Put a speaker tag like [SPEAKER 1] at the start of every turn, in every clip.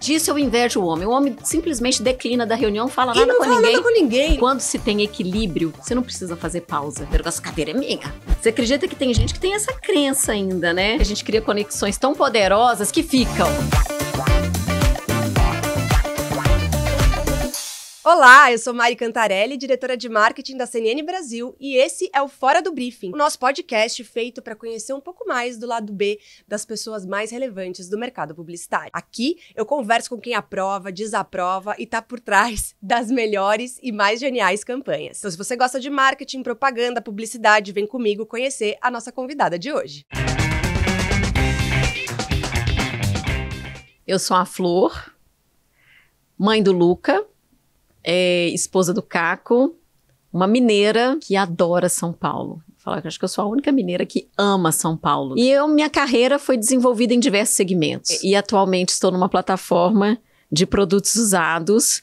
[SPEAKER 1] Disso eu invejo o homem. O homem simplesmente declina da reunião, fala
[SPEAKER 2] E
[SPEAKER 1] nada
[SPEAKER 2] não
[SPEAKER 1] com
[SPEAKER 2] fala
[SPEAKER 1] ninguém.
[SPEAKER 2] nada com ninguém.
[SPEAKER 1] Quando se tem equilíbrio, você não precisa fazer pausa. Essa cadeira é minha. Você acredita que tem gente que tem essa crença ainda, né? A gente cria conexões tão poderosas que ficam.
[SPEAKER 2] Olá, eu sou Mari Cantarelli, diretora de marketing da CNN Brasil, e esse é o Fora do Briefing, o nosso podcast feito para conhecer um pouco mais do lado B das pessoas mais relevantes do mercado publicitário. Aqui eu converso com quem aprova, desaprova e tá por trás das melhores e mais geniais campanhas. Então, se você gosta de marketing, propaganda, publicidade, vem comigo conhecer a nossa convidada de hoje.
[SPEAKER 1] Eu sou a Flor, mãe do Luca, esposa do Caco, uma mineira que adora São Paulo. Acho que eu sou a única mineira que ama São Paulo. E minha carreira foi desenvolvida em diversos segmentos. E atualmente estou numa plataforma de produtos usados,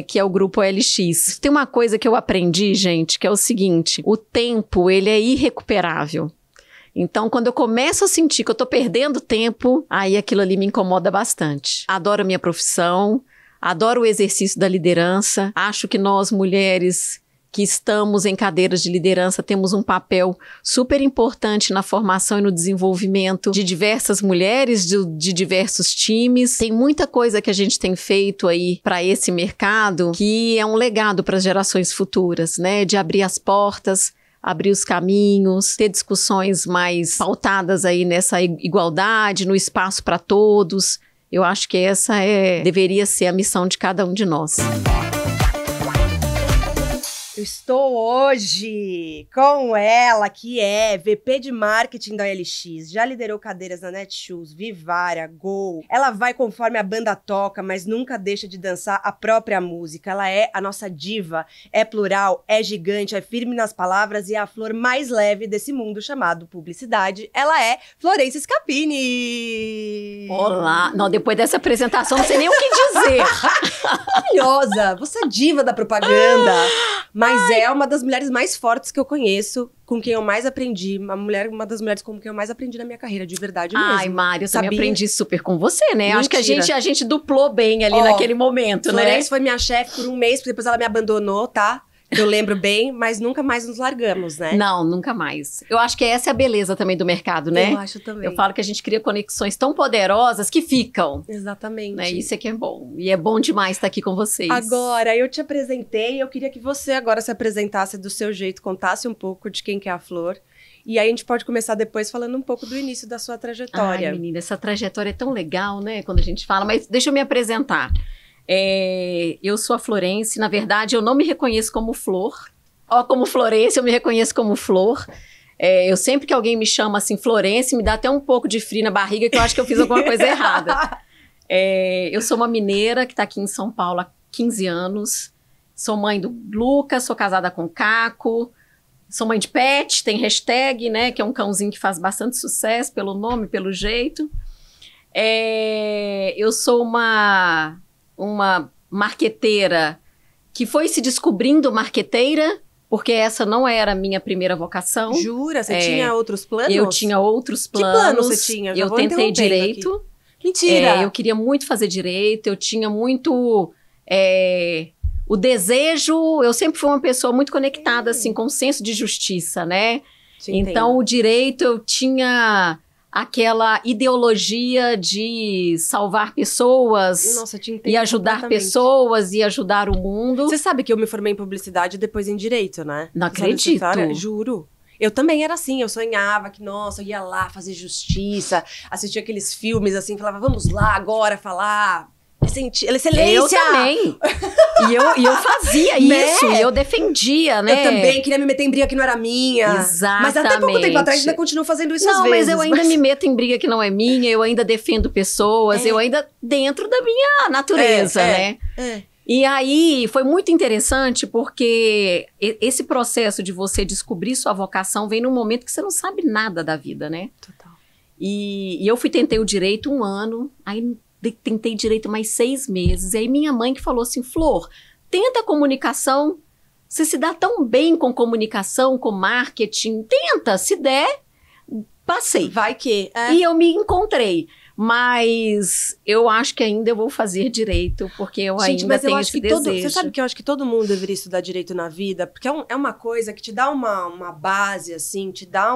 [SPEAKER 1] que é o Grupo OLX. Tem uma coisa que eu aprendi, gente, que é o seguinte: o tempo, ele é irrecuperável. Então, quando eu começo a sentir que eu tô perdendo tempo, aí aquilo ali me incomoda bastante. Adoro a minha profissão, adoro o exercício da liderança. Acho que nós, mulheres que estamos em cadeiras de liderança, temos um papel super importante na formação e no desenvolvimento de diversas mulheres, de diversos times. Tem muita coisa que a gente tem feito aí para esse mercado que é um legado para as gerações futuras, né? De abrir as portas, abrir os caminhos, ter discussões mais pautadas aí nessa igualdade, no espaço para todos. Eu acho que essa deveria ser a missão de cada um de nós.
[SPEAKER 2] Eu estou hoje com ela, que é VP de Marketing da OLX, já liderou cadeiras na Netshoes, Vivara, Gol. Ela vai conforme a banda toca, mas nunca deixa de dançar a própria música. Ela é a nossa diva, é plural, é gigante, é firme nas palavras e é a flor mais leve desse mundo chamado publicidade. Ela é Florência Scapini!
[SPEAKER 1] Olá! Não, depois dessa apresentação não sei nem o que dizer.
[SPEAKER 2] Maravilhosa! Você é diva da propaganda, mas é uma das mulheres mais fortes que eu conheço, com quem eu mais aprendi. Uma das mulheres com quem eu mais aprendi na minha carreira, de verdade mesmo.
[SPEAKER 1] Ai, Mari, eu também aprendi super com você, né?
[SPEAKER 2] Mentira.
[SPEAKER 1] Acho que a gente duplou bem ali naquele momento,
[SPEAKER 2] Florência,
[SPEAKER 1] né?
[SPEAKER 2] foi minha chefe por um mês, porque depois ela me abandonou, tá? Eu lembro bem, mas nunca mais nos largamos, né?
[SPEAKER 1] Não, nunca mais. Eu acho que essa é a beleza também do mercado, né?
[SPEAKER 2] Eu acho também.
[SPEAKER 1] Eu falo que a gente cria conexões tão poderosas que ficam.
[SPEAKER 2] Exatamente.
[SPEAKER 1] Né? Isso é que é bom. E é bom demais estar aqui com vocês.
[SPEAKER 2] Agora, eu te apresentei, eu queria que você agora se apresentasse do seu jeito, contasse um pouco de quem que é a Flor. E aí a gente pode começar depois falando um pouco do início da sua trajetória.
[SPEAKER 1] Ai, menina, essa trajetória é tão legal, né? Quando a gente fala, mas deixa eu me apresentar. Eu sou a Florência, na verdade eu não me reconheço como Flor. Como Florência, eu me reconheço como Flor. Eu sempre que alguém me chama assim, Florência, me dá até um pouco de frio na barriga, que eu acho que eu fiz alguma coisa errada. Eu sou uma mineira que está aqui em São Paulo há 15 anos. Sou mãe do Lucas, sou casada com o Caco. Sou mãe de pet, tem hashtag, né? Que é um cãozinho que faz bastante sucesso pelo nome, pelo jeito. Eu sou uma marqueteira que foi se descobrindo marqueteira, porque essa não era a minha primeira vocação.
[SPEAKER 2] Jura? Você tinha outros planos?
[SPEAKER 1] Eu tinha outros planos.
[SPEAKER 2] Que plano você tinha?
[SPEAKER 1] Eu tentei direito.
[SPEAKER 2] Aqui. Mentira!
[SPEAKER 1] Eu queria muito fazer direito, eu tinha muito o desejo. Eu sempre fui uma pessoa muito conectada assim, com o senso de justiça, né? Então, o direito, eu tinha aquela ideologia de salvar pessoas.
[SPEAKER 2] Nossa, te entendo
[SPEAKER 1] e ajudar pessoas e ajudar o mundo.
[SPEAKER 2] Você sabe que eu me formei em publicidade e depois em direito, né?
[SPEAKER 1] Não acredito.
[SPEAKER 2] Juro. Eu também era assim, eu sonhava que, nossa, eu ia lá fazer justiça, assistia aqueles filmes assim, falava, vamos lá agora falar, excelência!
[SPEAKER 1] Eu também! E eu fazia isso, e eu defendia, né?
[SPEAKER 2] Eu também queria me meter em briga que não era minha.
[SPEAKER 1] Exatamente.
[SPEAKER 2] Mas até pouco tempo atrás ainda continuo fazendo isso às vezes.
[SPEAKER 1] Não, mas eu ainda me meto em briga que não é minha, eu ainda defendo pessoas, eu ainda dentro da minha natureza, né? E aí, foi muito interessante porque esse processo de você descobrir sua vocação vem num momento que você não sabe nada da vida, né?
[SPEAKER 2] Total.
[SPEAKER 1] E eu tentei o direito 1 ano, aí tentei direito mais 6 meses. E aí minha mãe que falou assim, Flor, tenta a comunicação, você se dá tão bem com comunicação, com marketing, tenta, se der, passei.
[SPEAKER 2] Vai que.
[SPEAKER 1] E eu me encontrei. Mas eu acho que ainda eu vou fazer direito, porque eu ainda tenho esse desejo.
[SPEAKER 2] Você sabe que eu acho que todo mundo deveria estudar direito na vida, porque é uma coisa que te dá uma base, assim, te dá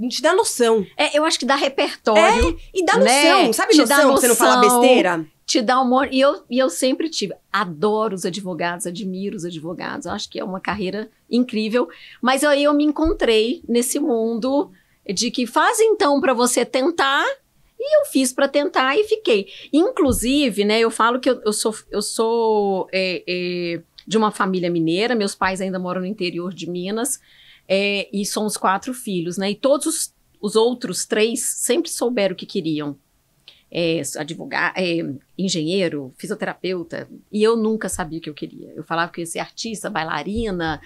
[SPEAKER 2] te dá noção.
[SPEAKER 1] Eu acho que dá repertório.
[SPEAKER 2] E dá noção,
[SPEAKER 1] né?
[SPEAKER 2] sabe
[SPEAKER 1] Te
[SPEAKER 2] noção,
[SPEAKER 1] dá
[SPEAKER 2] pra você não falar besteira?
[SPEAKER 1] Te dá humor. E eu sempre tive. Adoro os advogados, admiro os advogados. Acho que é uma carreira incrível. Mas aí eu me encontrei nesse mundo de que faz então para você tentar. E eu fiz para tentar e fiquei. Inclusive, né, eu falo que eu sou de uma família mineira. Meus pais ainda moram no interior de Minas. E somos 4 filhos, né? E todos os outros 3 sempre souberam o que queriam. Advogado, engenheiro, fisioterapeuta. E eu nunca sabia o que eu queria. Eu falava que eu ia ser artista, bailarina,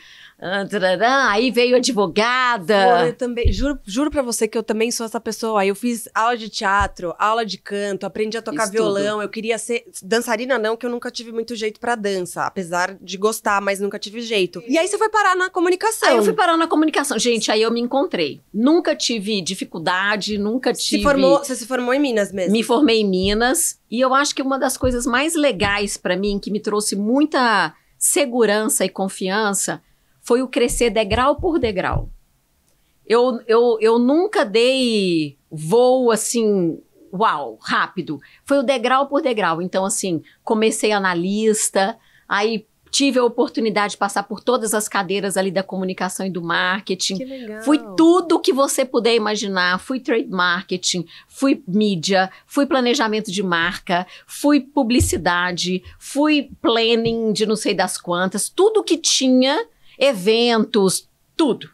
[SPEAKER 1] aí veio advogada.
[SPEAKER 2] Eu também, juro pra você que eu também sou essa pessoa. Eu fiz aula de teatro, aula de canto, aprendi a tocar violão. Eu queria ser dançarina não, que eu nunca tive muito jeito pra dança. Apesar de gostar, mas nunca tive jeito. E aí você foi parar na comunicação.
[SPEAKER 1] Aí eu fui parar na comunicação. Gente, aí eu me encontrei. Nunca tive dificuldade, nunca tive...
[SPEAKER 2] Você se formou em Minas mesmo?
[SPEAKER 1] Me formei em Minas. E eu acho que uma das coisas mais legais pra mim, que me trouxe muita segurança e confiança, foi o crescer degrau por degrau. Eu nunca dei voo assim, uau, rápido. Foi o degrau por degrau. Então, assim, comecei analista, aí tive a oportunidade de passar por todas as cadeiras ali da comunicação e do marketing.
[SPEAKER 2] Que legal.
[SPEAKER 1] Fui tudo que você puder imaginar. Fui trade marketing, fui mídia, fui planejamento de marca, fui publicidade, fui planning de não sei das quantas. Tudo que tinha, eventos, tudo.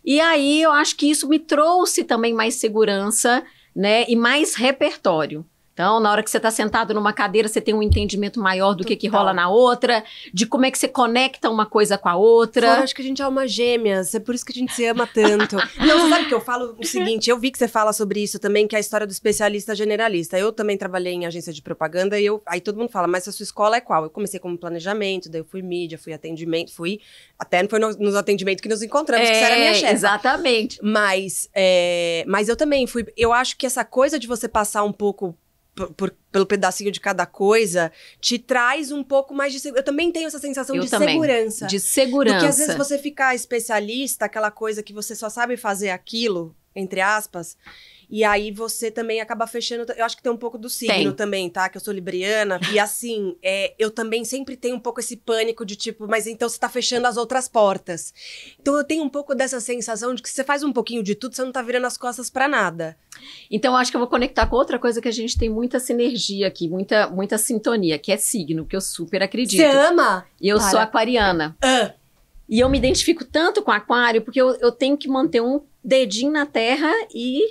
[SPEAKER 1] E aí eu acho que isso me trouxe também mais segurança, né, e mais repertório. Então, na hora que você está sentado numa cadeira, você tem um entendimento maior do que rola na outra, de como é que você conecta uma coisa com a outra.
[SPEAKER 2] Fora, acho que a gente é alma gêmeas, é por isso que a gente se ama tanto. Não, você sabe que eu falo o seguinte, eu vi que você fala sobre isso também, que é a história do especialista generalista. Eu também trabalhei em agência de propaganda e aí todo mundo fala, mas a sua escola é qual? Eu comecei como planejamento, daí eu fui mídia, fui atendimento, até foi nos atendimentos que nos encontramos, que você era minha chefe.
[SPEAKER 1] Exatamente.
[SPEAKER 2] Mas eu também fui, eu acho que essa coisa de você passar um pouco pelo pedacinho de cada coisa, te traz um pouco mais de segurança. Eu também tenho essa sensação de segurança.
[SPEAKER 1] De segurança.
[SPEAKER 2] Porque às vezes você ficar especialista, aquela coisa que você só sabe fazer aquilo, entre aspas, e aí você também acaba fechando... Eu acho que tem um pouco do signo também, tá? Que eu sou libriana. E assim, eu também sempre tenho um pouco esse pânico de tipo, mas então você tá fechando as outras portas. Então eu tenho um pouco dessa sensação de que se você faz um pouquinho de tudo, você não tá virando as costas pra nada.
[SPEAKER 1] Então, eu acho que eu vou conectar com outra coisa que a gente tem muita sinergia aqui, muita sintonia, que é signo, que eu super acredito.
[SPEAKER 2] Você ama?
[SPEAKER 1] E eu sou aquariana. E eu me identifico tanto com aquário, porque eu tenho que manter um dedinho na terra e...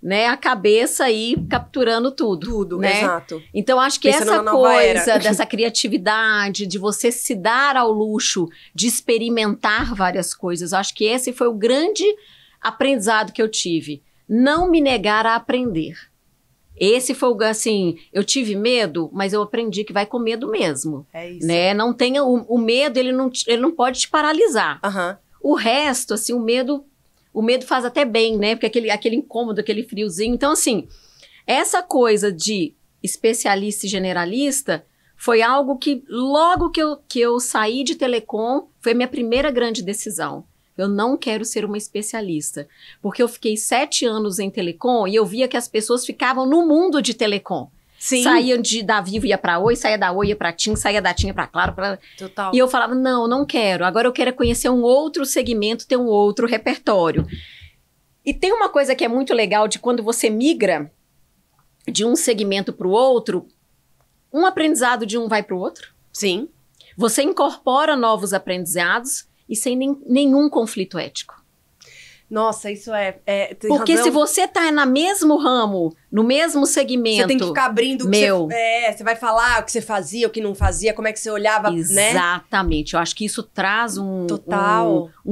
[SPEAKER 1] né, a cabeça aí capturando tudo.
[SPEAKER 2] Tudo,
[SPEAKER 1] né?
[SPEAKER 2] Exato.
[SPEAKER 1] Então, acho que
[SPEAKER 2] Pensando
[SPEAKER 1] essa
[SPEAKER 2] na nova era.
[SPEAKER 1] coisa dessa criatividade, de você se dar ao luxo de experimentar várias coisas, acho que esse foi o grande aprendizado que eu tive. Não me negar a aprender. Esse foi o, assim, eu tive medo, mas eu aprendi que vai com medo mesmo.
[SPEAKER 2] É isso.
[SPEAKER 1] Né? Não tenha, o medo, ele não pode te paralisar. O resto, assim, o medo faz até bem, né? Porque aquele incômodo, aquele friozinho. Então, assim, essa coisa de especialista e generalista foi algo que, logo que eu saí de telecom, foi a minha primeira grande decisão. Eu não quero ser uma especialista. Porque eu fiquei 7 anos em telecom e eu via que as pessoas ficavam no mundo de telecom.
[SPEAKER 2] Sim.
[SPEAKER 1] Saíam da Vivo, ia pra Oi, saía da Oi, ia pra TIM, saía da TIM, ia pra Claro.
[SPEAKER 2] Total.
[SPEAKER 1] E eu falava, não quero. Agora eu quero conhecer um outro segmento, ter um outro repertório. E tem uma coisa que é muito legal de quando você migra de um segmento pro outro, um aprendizado de um vai pro outro.
[SPEAKER 2] Sim.
[SPEAKER 1] Você incorpora novos aprendizados e sem nenhum conflito ético.
[SPEAKER 2] Nossa, isso tem
[SPEAKER 1] porque
[SPEAKER 2] razão.
[SPEAKER 1] se você tá no mesmo ramo, no mesmo segmento...
[SPEAKER 2] Você tem que ficar abrindo o que você vai falar, o que você fazia, o que não fazia, como é que você olhava, né?
[SPEAKER 1] Exatamente. Eu acho que isso traz um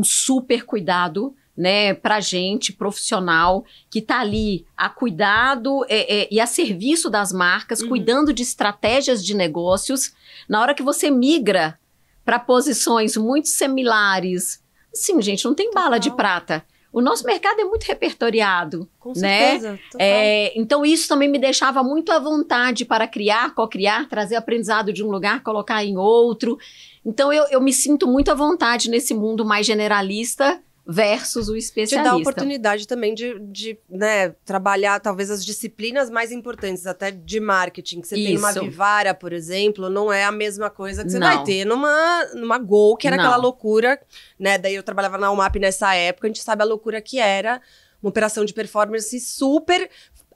[SPEAKER 1] super cuidado, né, pra gente, profissional, que tá ali a cuidado e a serviço das marcas, cuidando de estratégias de negócios. Na hora que você migra para posições muito similares, sim, gente, não tem bala de prata. o nosso mercado é muito repertoriado,
[SPEAKER 2] Com
[SPEAKER 1] né?
[SPEAKER 2] certeza, total.
[SPEAKER 1] Então isso também me deixava muito à vontade para criar, co-criar, trazer aprendizado de um lugar, colocar em outro. Então eu me sinto muito à vontade nesse mundo mais generalista versus o
[SPEAKER 2] Te
[SPEAKER 1] especialista.
[SPEAKER 2] dá a oportunidade também de né, trabalhar talvez as disciplinas mais importantes, até de marketing. Que você tem numa
[SPEAKER 1] Isso.
[SPEAKER 2] Vivara, por exemplo, não é a mesma coisa que você
[SPEAKER 1] Não.
[SPEAKER 2] vai ter numa Gol, que era
[SPEAKER 1] Não.
[SPEAKER 2] aquela loucura, né? Daí eu trabalhava na UMAP nessa época, a gente sabe a loucura que era uma operação de performance super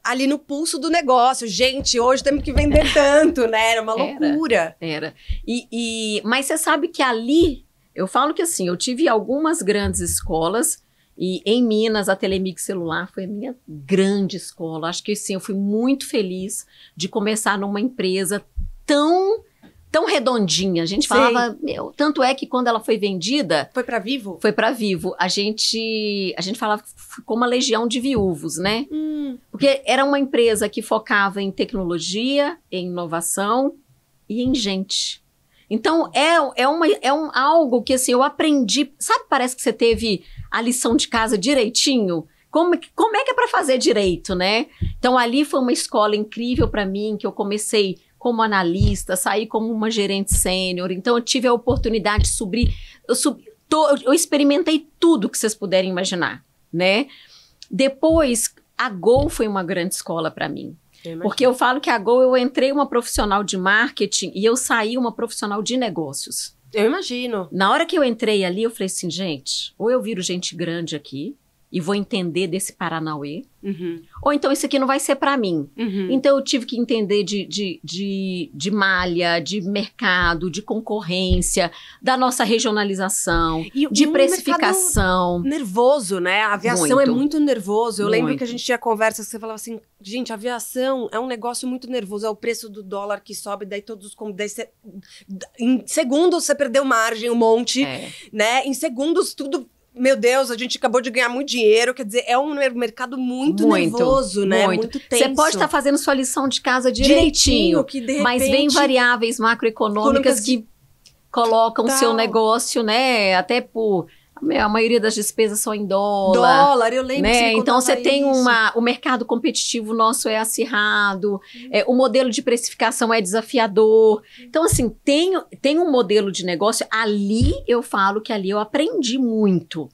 [SPEAKER 2] ali no pulso do negócio. Gente, hoje temos que vender tanto, né? Era uma loucura.
[SPEAKER 1] Era. Mas você sabe que ali, eu falo que assim, eu tive algumas grandes escolas, e em Minas, a Telemig Celular foi a minha grande escola. Acho que assim, eu fui muito feliz de começar numa empresa tão redondinha. A gente
[SPEAKER 2] Sei.
[SPEAKER 1] falava, tanto é que quando ela foi vendida,
[SPEAKER 2] Foi pra Vivo?
[SPEAKER 1] foi para Vivo, a gente falava que ficou uma legião de viúvos, né? Porque era uma empresa que focava em tecnologia, em inovação e em gente. Então, algo que assim, eu aprendi. Sabe, parece que você teve a lição de casa direitinho? Como é que é para fazer direito, né? Então, ali foi uma escola incrível para mim, que eu comecei como analista, saí como uma gerente sênior. Então, eu tive a oportunidade de subir. Eu experimentei tudo que vocês puderem imaginar, né? Depois, a Gol foi uma grande escola para mim. Porque eu falo que a Gol, eu entrei uma profissional de marketing e eu saí uma profissional de negócios.
[SPEAKER 2] Eu imagino.
[SPEAKER 1] Na hora que eu entrei ali, eu falei assim, gente, ou eu viro gente grande aqui e vou entender desse Paranauê, ou então isso aqui não vai ser para mim. Então eu tive que entender de malha, de mercado, de concorrência, da nossa regionalização, de precificação.
[SPEAKER 2] Nervoso, né? A aviação é muito nervoso. Eu lembro
[SPEAKER 1] Muito.
[SPEAKER 2] que a gente tinha conversas que você falava assim, gente, a aviação é um negócio muito nervoso. É o preço do dólar que sobe, daí em segundos você perdeu margem, um monte, né? Em segundos tudo... Meu Deus, a gente acabou de ganhar muito dinheiro. Quer dizer, é um mercado muito nervoso, né? Muito tenso.
[SPEAKER 1] Você pode estar fazendo sua lição de casa direitinho,
[SPEAKER 2] que de repente...
[SPEAKER 1] mas vem variáveis macroeconômicas que colocam o seu negócio, né? Até por... A maioria das despesas são em dólar.
[SPEAKER 2] Eu lembro,
[SPEAKER 1] né? Então você tem
[SPEAKER 2] isso.
[SPEAKER 1] o mercado competitivo nosso é acirrado, o modelo de precificação é desafiador. Então, assim, tem um modelo de negócio. Ali eu falo que ali eu aprendi muito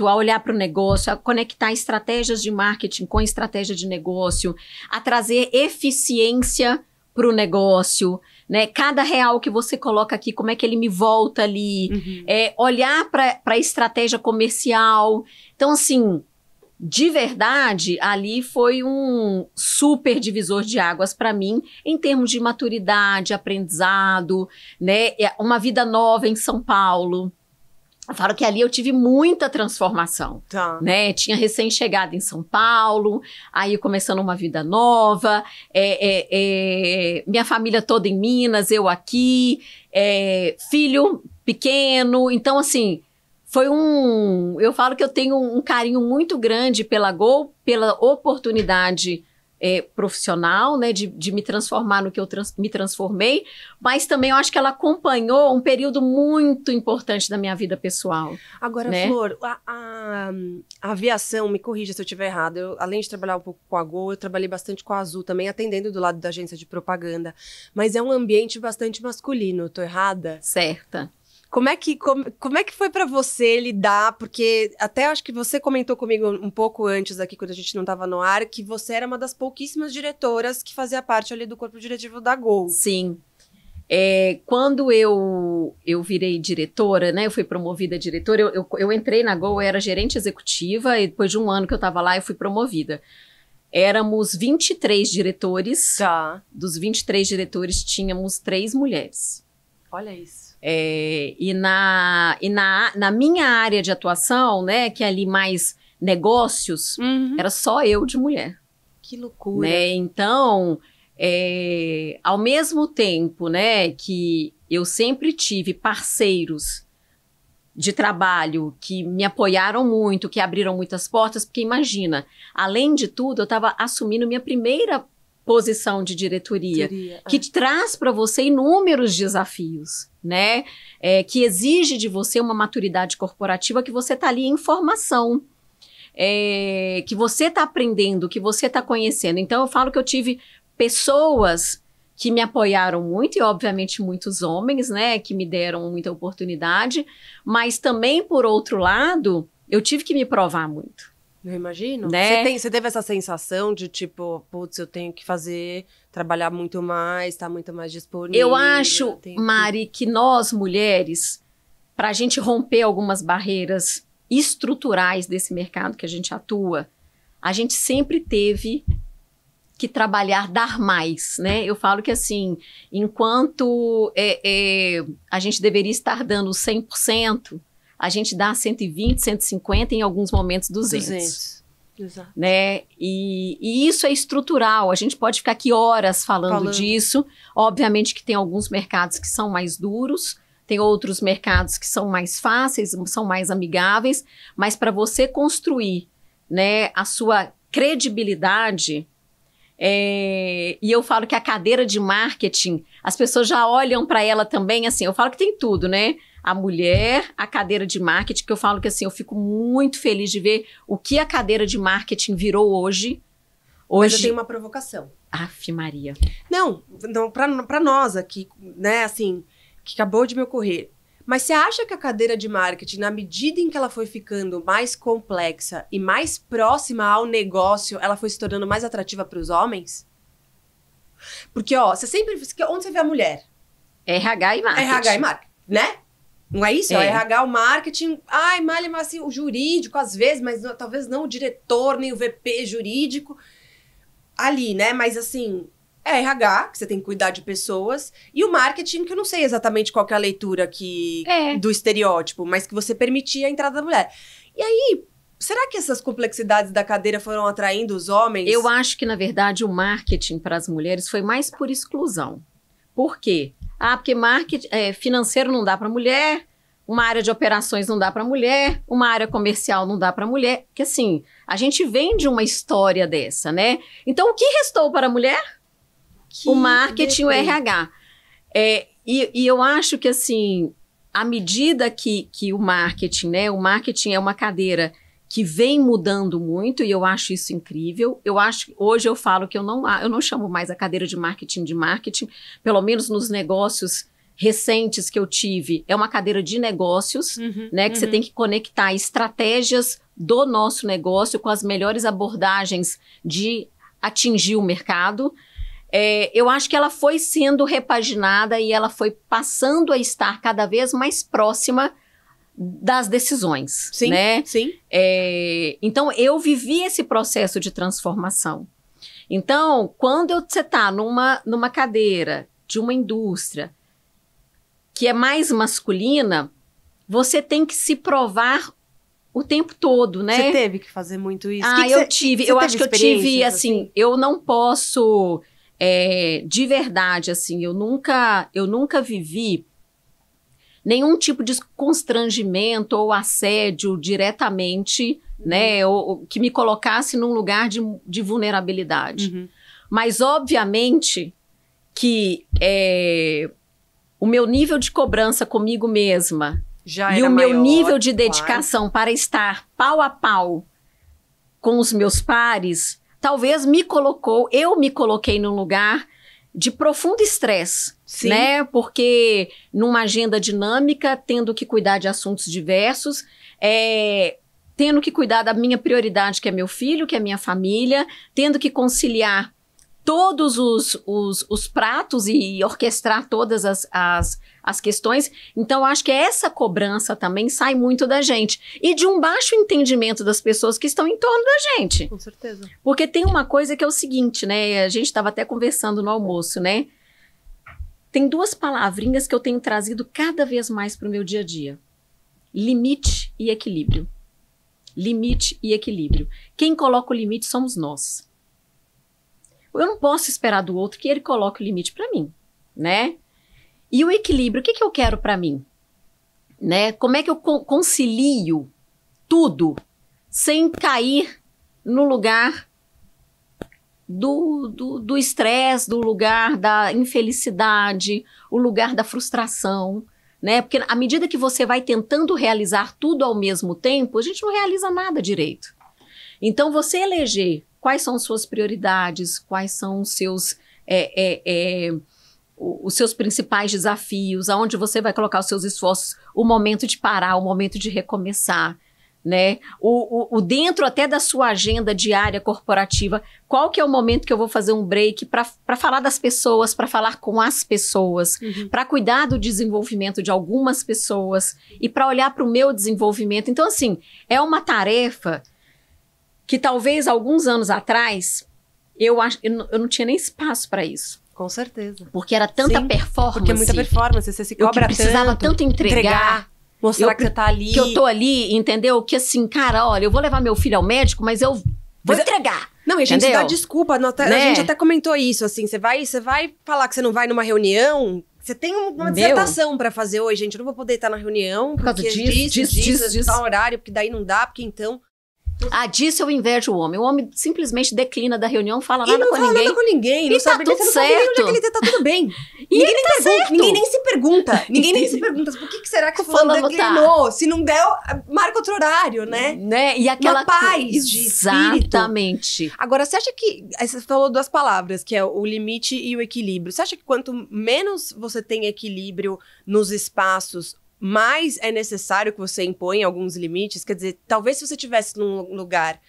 [SPEAKER 1] a olhar para o negócio, a conectar estratégias de marketing com estratégia de negócio, a trazer eficiência para o negócio, né? Cada real que você coloca aqui, como é que ele me volta ali, olhar para a estratégia comercial. Então, assim, de verdade, ali foi um super divisor de águas para mim, em termos de maturidade, aprendizado, né? Uma vida nova em São Paulo. Eu falo que ali eu tive muita transformação, né? Tinha recém-chegado em São Paulo, aí começando uma vida nova, minha família toda em Minas, eu aqui, filho pequeno. Então, assim, eu falo que eu tenho um carinho muito grande pela Gol, pela oportunidade profissional, né, de me transformar no que eu me transformei, mas também eu acho que ela acompanhou um período muito importante da minha vida pessoal.
[SPEAKER 2] Agora, né? Flor, a aviação, me corrija se eu estiver errada, além de trabalhar um pouco com a Gol, eu trabalhei bastante com a Azul também, atendendo do lado da agência de propaganda, mas é um ambiente bastante masculino, tô errada?
[SPEAKER 1] Certa.
[SPEAKER 2] Como é que foi pra você lidar? Porque até acho que você comentou comigo um pouco antes aqui, quando a gente não tava no ar, que você era uma das pouquíssimas diretoras que fazia parte ali do corpo diretivo da Gol.
[SPEAKER 1] Sim. Quando eu virei diretora, né? Eu fui promovida a diretora, eu entrei na Gol, eu era gerente executiva, e depois de um ano que eu tava lá, eu fui promovida. Éramos 23 diretores. Dos 23 diretores, tínhamos 3 mulheres.
[SPEAKER 2] Olha isso.
[SPEAKER 1] E na minha área de atuação, né, que é ali mais negócios, era só eu de mulher.
[SPEAKER 2] Que loucura.
[SPEAKER 1] Né? Então, ao mesmo tempo, né, que eu sempre tive parceiros de trabalho que me apoiaram muito, que abriram muitas portas, porque imagina, além de tudo, eu estava assumindo minha primeira posição de diretoria, que traz para você inúmeros desafios, né? Que exige de você uma maturidade corporativa, que você está ali em formação. que você está aprendendo, que você está conhecendo. Então, eu falo que eu tive pessoas que me apoiaram muito, e obviamente muitos homens, né, que me deram muita oportunidade, mas também, por outro lado, eu tive que me provar muito.
[SPEAKER 2] Eu imagino.
[SPEAKER 1] Né?
[SPEAKER 2] Você teve essa sensação de tipo, putz, eu tenho que trabalhar muito mais, estar muito mais disponível.
[SPEAKER 1] Eu acho, Mari, que nós mulheres, para a gente romper algumas barreiras estruturais desse mercado que a gente atua, a gente sempre teve que trabalhar, dar mais, né? Eu falo que assim, enquanto a gente deveria estar dando 100%, a gente dá 120, 150, em alguns momentos 200.
[SPEAKER 2] Exato.
[SPEAKER 1] Né? E isso é estrutural, a gente pode ficar aqui horas falando disso. Obviamente que tem alguns mercados que são mais duros, tem outros mercados que são mais fáceis, são mais amigáveis, mas para você construir, né, a sua credibilidade, e eu falo que a cadeira de marketing, as pessoas já olham para ela também assim, eu falo que tem tudo, né? A mulher, a cadeira de marketing, que eu falo que assim, eu fico muito feliz de ver o que a cadeira de marketing virou hoje.
[SPEAKER 2] Mas eu tenho uma provocação.
[SPEAKER 1] Aff, Maria.
[SPEAKER 2] Não, pra nós aqui, né, assim, que acabou de me ocorrer. Mas você acha que a cadeira de marketing, na medida em que ela foi ficando mais complexa e mais próxima ao negócio, ela foi se tornando mais atrativa para os homens? Porque, ó, você sempre... Onde você vê a mulher?
[SPEAKER 1] RH e marketing.
[SPEAKER 2] RH e marketing, né? Não é isso? É o RH, o marketing... Ai, mas assim, o jurídico, às vezes, mas talvez não o diretor, nem o VP jurídico. Ali, né? Mas assim... É RH, que você tem que cuidar de pessoas, e o marketing, que eu não sei exatamente qual que é a leitura do estereótipo, mas que você permitia a entrada da mulher. E aí, será que essas complexidades da cadeira foram atraindo os homens?
[SPEAKER 1] Eu acho que, na verdade, o marketing para as mulheres foi mais por exclusão. Por quê? Porque marketing financeiro não dá para mulher, uma área de operações não dá para mulher, uma área comercial não dá para mulher, porque assim, a gente vem de uma história dessa, né? Então, o que restou para a mulher? O marketing e o RH. E eu acho que, assim, à medida que o marketing, né? O marketing é uma cadeira que vem mudando muito, e eu acho isso incrível. Hoje eu falo que eu não chamo mais a cadeira de marketing, pelo menos nos negócios recentes que eu tive. É uma cadeira de negócios, né? Que você tem que conectar estratégias do nosso negócio com as melhores abordagens de atingir o mercado. Eu acho que ela foi sendo repaginada e ela foi passando a estar cada vez mais próxima das decisões,
[SPEAKER 2] sim,
[SPEAKER 1] né?
[SPEAKER 2] Sim.
[SPEAKER 1] Então, eu vivi esse processo de transformação. Então, quando você está numa cadeira de uma indústria que é mais masculina, você tem que se provar o tempo todo, né?
[SPEAKER 2] Você teve que fazer muito isso?
[SPEAKER 1] Eu tive. Eu acho que eu tive, assim, eu não posso... de verdade, assim, eu nunca vivi nenhum tipo de constrangimento ou assédio diretamente, né, ou que me colocasse num lugar de vulnerabilidade. Mas, obviamente, que o meu nível de cobrança comigo mesma e o meu nível de dedicação para estar pau a pau com os meus pares... talvez eu me coloquei num lugar de profundo estresse, né? Porque numa agenda dinâmica, tendo que cuidar de assuntos diversos, tendo que cuidar da minha prioridade, que é meu filho, que é minha família, tendo que conciliar todos os pratos e orquestrar todas as questões. Então, eu acho que essa cobrança também sai muito da gente. E de um baixo entendimento das pessoas que estão em torno da gente.
[SPEAKER 2] Com certeza.
[SPEAKER 1] Porque tem uma coisa que é o seguinte, né? A gente estava até conversando no almoço, né? Tem duas palavrinhas que eu tenho trazido cada vez mais para o meu dia a dia. Limite e equilíbrio. Limite e equilíbrio. Quem coloca o limite somos nós. Eu não posso esperar do outro que ele coloque o limite para mim, né? E o equilíbrio, o que eu quero para mim? Né? Como é que eu concilio tudo sem cair no lugar do estresse, do lugar da infelicidade, o lugar da frustração, né? Porque à medida que você vai tentando realizar tudo ao mesmo tempo, a gente não realiza nada direito. Então, você eleger quais são suas prioridades, quais são os seus principais desafios, aonde você vai colocar os seus esforços, o momento de parar, o momento de recomeçar, né? O dentro até da sua agenda diária corporativa, qual que é o momento que eu vou fazer um break para falar das pessoas, para falar com as pessoas, para cuidar do desenvolvimento de algumas pessoas e para olhar para o meu desenvolvimento. Então, assim, é uma tarefa que talvez alguns anos atrás eu não tinha nem espaço para isso.
[SPEAKER 2] Com certeza.
[SPEAKER 1] Porque era tanta performance.
[SPEAKER 2] Porque é muita performance, você se cobra
[SPEAKER 1] eu precisava tanto entregar.
[SPEAKER 2] Mostrar que você tá ali.
[SPEAKER 1] Que eu tô ali, entendeu? Que assim, cara, olha, eu vou levar meu filho ao médico, mas eu vou entregar.
[SPEAKER 2] Não, e a gente dá desculpa.
[SPEAKER 1] Né?
[SPEAKER 2] A gente até comentou isso, assim, você vai falar que você não vai numa reunião, você tem uma dissertação pra fazer hoje, gente. Eu não vou poder estar na reunião,
[SPEAKER 1] por causa disso,
[SPEAKER 2] tal horário, porque daí não dá, porque então...
[SPEAKER 1] Disso eu invejo o homem. O homem simplesmente declina da reunião, fala nada com ninguém.
[SPEAKER 2] E não fala nada com ninguém. Não sabe,
[SPEAKER 1] tá tudo certo.
[SPEAKER 2] Onde é que ele tá tudo bem.
[SPEAKER 1] Ninguém nem pergunta.
[SPEAKER 2] Ninguém nem se pergunta. Ninguém nem se pergunta. Por que será que o fulano declinou? Se não der, marca outro horário, né?
[SPEAKER 1] E aquela
[SPEAKER 2] uma paz de espírito.
[SPEAKER 1] Exatamente.
[SPEAKER 2] Agora, você acha que... Você falou duas palavras, que é o limite e o equilíbrio. Você acha que quanto menos você tem equilíbrio nos espaços, mais é necessário que você imponha alguns limites? Quer dizer, talvez se você estivesse num lugar...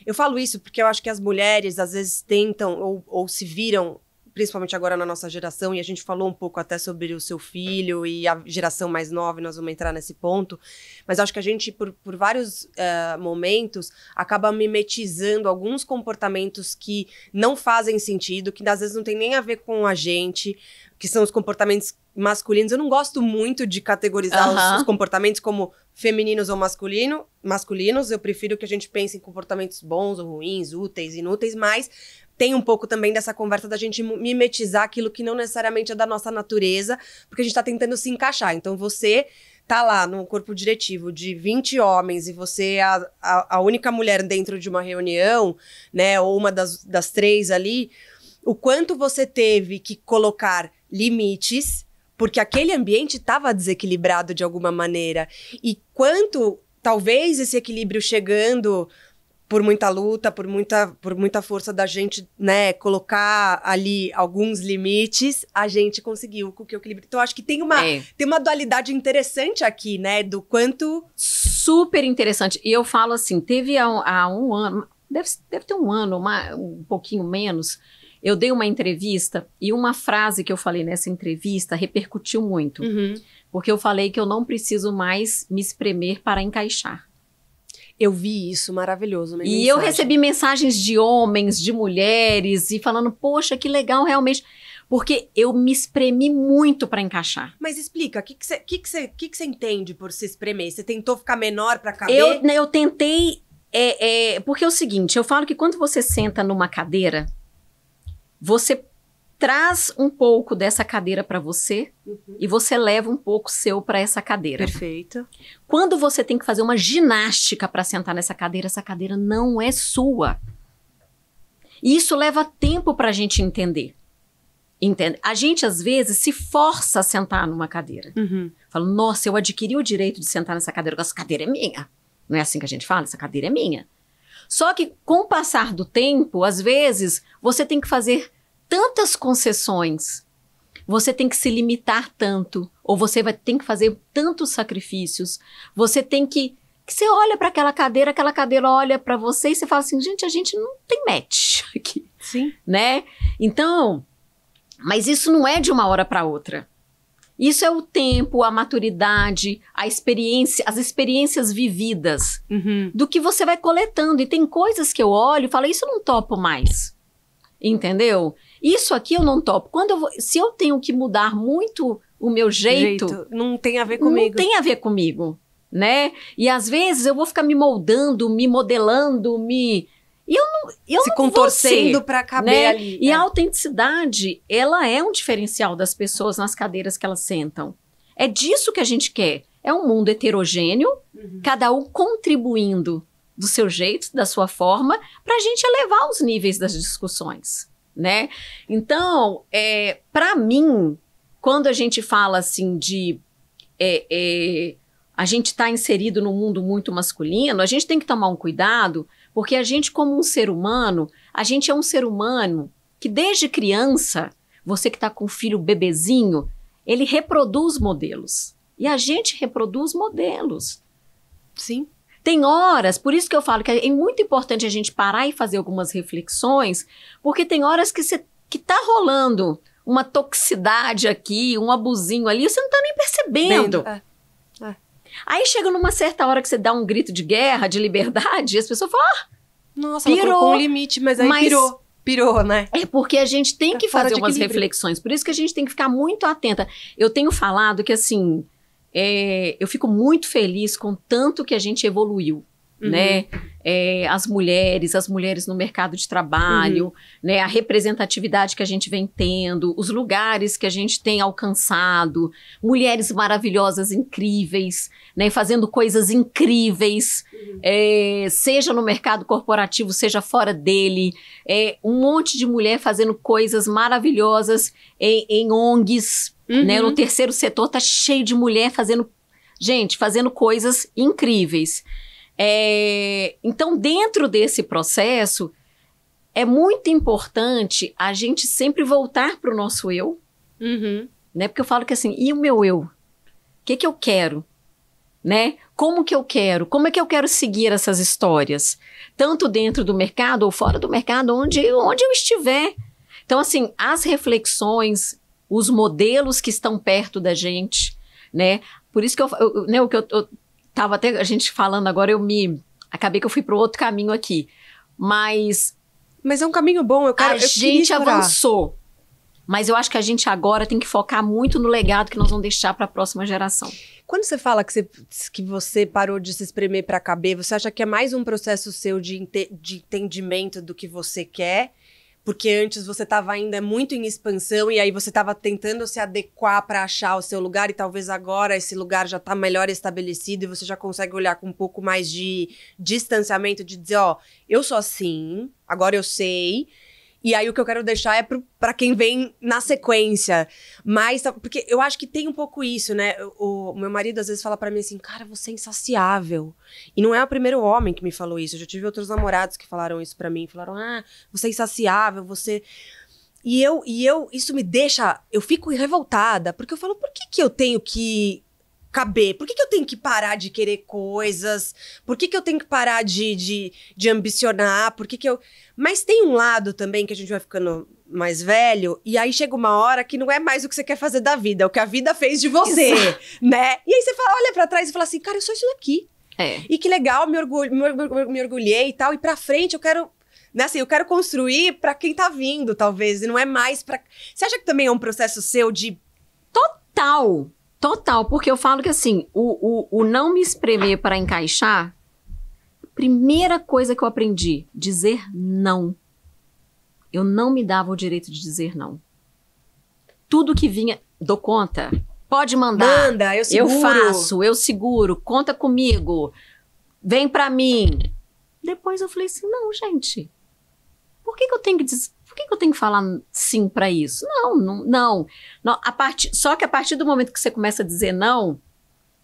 [SPEAKER 2] Eu falo isso porque eu acho que as mulheres, às vezes, tentam ou se viram, principalmente agora na nossa geração, e a gente falou um pouco até sobre o seu filho e a geração mais nova, e nós vamos entrar nesse ponto, mas acho que a gente, por vários momentos, acaba mimetizando alguns comportamentos que não fazem sentido, que às vezes não tem nem a ver com a gente, que são os comportamentos masculinos. Eu não gosto muito de categorizar os comportamentos como femininos ou masculinos. Eu prefiro que a gente pense em comportamentos bons ou ruins, úteis, inúteis, mas tem um pouco também dessa conversa da gente mimetizar aquilo que não necessariamente é da nossa natureza, porque a gente tá tentando se encaixar. Então você tá lá num corpo diretivo de 20 homens e você é a única mulher dentro de uma reunião, né, ou uma das três ali, o quanto você teve que colocar limites, porque aquele ambiente estava desequilibrado de alguma maneira. E quanto, talvez, esse equilíbrio chegando por muita luta, por muita força da gente, né, colocar ali alguns limites, a gente conseguiu com que o equilíbrio... Então, acho que tem uma dualidade interessante aqui, né, do quanto...
[SPEAKER 1] Super interessante. E eu falo assim, teve há um ano, deve ter um ano, um pouquinho menos... Eu dei uma entrevista e uma frase que eu falei nessa entrevista repercutiu muito. Porque eu falei que eu não preciso mais me espremer para encaixar.
[SPEAKER 2] Eu vi isso, maravilhoso.
[SPEAKER 1] E eu recebi mensagens de homens, de mulheres, e falando, poxa, que legal realmente. Porque eu me espremi muito para encaixar.
[SPEAKER 2] Mas explica, o que você entende por se espremer? Você tentou ficar menor para caber?
[SPEAKER 1] Eu tentei... porque é o seguinte, eu falo que quando você senta numa cadeira... Você traz um pouco dessa cadeira para você e você leva um pouco seu para essa cadeira.
[SPEAKER 2] Perfeito.
[SPEAKER 1] Quando você tem que fazer uma ginástica para sentar nessa cadeira, essa cadeira não é sua. E isso leva tempo para a gente entender. Entende? A gente, às vezes, se força a sentar numa cadeira. Fala, nossa, eu adquiri o direito de sentar nessa cadeira, essa cadeira é minha. Não é assim que a gente fala? Essa cadeira é minha. Só que, com o passar do tempo, às vezes, você tem que fazer tantas concessões, você tem que se limitar tanto, ou você vai ter que fazer tantos sacrifícios, você tem que você olha para aquela cadeira olha para você e você fala assim, gente, a gente não tem match aqui.
[SPEAKER 2] Sim.
[SPEAKER 1] Né? Então, mas isso não é de uma hora para outra. Isso é o tempo, a maturidade, a experiência, as experiências vividas do que você vai coletando. E tem coisas que eu olho e falo, isso eu não topo mais. Entendeu? Isso aqui eu não topo. Se eu tenho que mudar muito o meu jeito...
[SPEAKER 2] Não tem a ver comigo.
[SPEAKER 1] Não tem a ver comigo, né? E às vezes eu vou ficar me moldando, me modelando, E eu
[SPEAKER 2] se
[SPEAKER 1] não
[SPEAKER 2] contorcendo para caber, né, ali.
[SPEAKER 1] E a autenticidade, ela é um diferencial das pessoas nas cadeiras que elas sentam. É disso que a gente quer. É um mundo heterogêneo, cada um contribuindo do seu jeito, da sua forma, para a gente elevar os níveis das discussões, né? Então, para mim, quando a gente fala assim de... a gente está inserido num mundo muito masculino, a gente tem que tomar um cuidado, Porque a gente, como um ser humano, a gente é um ser humano que desde criança, você que está com um filho bebezinho, ele reproduz modelos. E a gente reproduz modelos.
[SPEAKER 2] Sim.
[SPEAKER 1] Tem horas, por isso que eu falo que é muito importante a gente parar e fazer algumas reflexões, porque tem horas que tá rolando uma toxicidade aqui, um abusinho ali, você não tá nem percebendo. Aí chega numa certa hora que você dá um grito de guerra, de liberdade, e as pessoas falam,
[SPEAKER 2] nossa, pirou. Ela colocou um limite, mas aí pirou, né?
[SPEAKER 1] É porque a gente tem que fazer umas reflexões, por isso que a gente tem que ficar muito atenta. Eu tenho falado que, assim, eu fico muito feliz com tanto que a gente evoluiu, né? As mulheres no mercado de trabalho, né? A representatividade que a gente vem tendo, os lugares que a gente tem alcançado, mulheres maravilhosas, incríveis, né? Fazendo coisas incríveis, seja no mercado corporativo, seja fora dele, um monte de mulher fazendo coisas maravilhosas em ONGs, né? No terceiro setor tá cheio de mulher fazendo coisas incríveis. Então, dentro desse processo, é muito importante a gente sempre voltar para o nosso eu, né? Porque eu falo que assim, e o meu eu? O que eu quero? Né? Como que eu quero? Como é que eu quero seguir essas histórias? Tanto dentro do mercado ou fora do mercado, onde eu estiver. Então, assim, as reflexões, os modelos que estão perto da gente, né? Por isso que o que eu tava até a gente falando agora, acabei que eu fui para outro caminho aqui. Mas
[SPEAKER 2] é um caminho bom,
[SPEAKER 1] a gente avançou. Mas eu acho que a gente agora tem que focar muito no legado que nós vamos deixar para a próxima geração.
[SPEAKER 2] Quando você fala que você parou de se espremer para caber, você acha que é mais um processo seu de entendimento do que você quer? Porque antes você estava ainda muito em expansão e aí você estava tentando se adequar para achar o seu lugar e talvez agora esse lugar já está melhor estabelecido e você já consegue olhar com um pouco mais de distanciamento, de dizer, ó, eu sou assim, agora eu sei. E aí o que eu quero deixar é pra quem vem na sequência. Mas, porque eu acho que tem um pouco isso, né? O meu marido às vezes fala pra mim assim, cara, você é insaciável. E não é o primeiro homem que me falou isso. Eu já tive outros namorados que falaram isso pra mim. Falaram, você é insaciável, você... E isso me deixa... Eu fico revoltada, porque eu falo, por que eu tenho que caber? Por que eu tenho que parar de querer coisas? Por que eu tenho que parar de ambicionar? Por que eu... Mas tem um lado também que a gente vai ficando mais velho, e aí chega uma hora que não é mais o que você quer fazer da vida, é o que a vida fez de você, né? E aí você olha pra trás e fala assim, cara, eu sou isso daqui. E que legal, me orgulhei e tal, e pra frente eu quero... Né, assim, eu quero construir pra quem tá vindo, talvez, e não é mais pra... Você acha que também é um processo seu de...
[SPEAKER 1] Total, porque eu falo que assim, o não me espremer para encaixar, primeira coisa que eu aprendi, dizer não. Eu não me dava o direito de dizer não. Tudo que vinha, dou conta, pode mandar.
[SPEAKER 2] Manda, eu seguro.
[SPEAKER 1] Eu faço, eu seguro, conta comigo, vem pra mim. Depois eu falei assim, não, gente, por que eu tenho que dizer... Por que eu tenho que falar sim pra isso? Não. Só que a partir do momento que você começa a dizer não,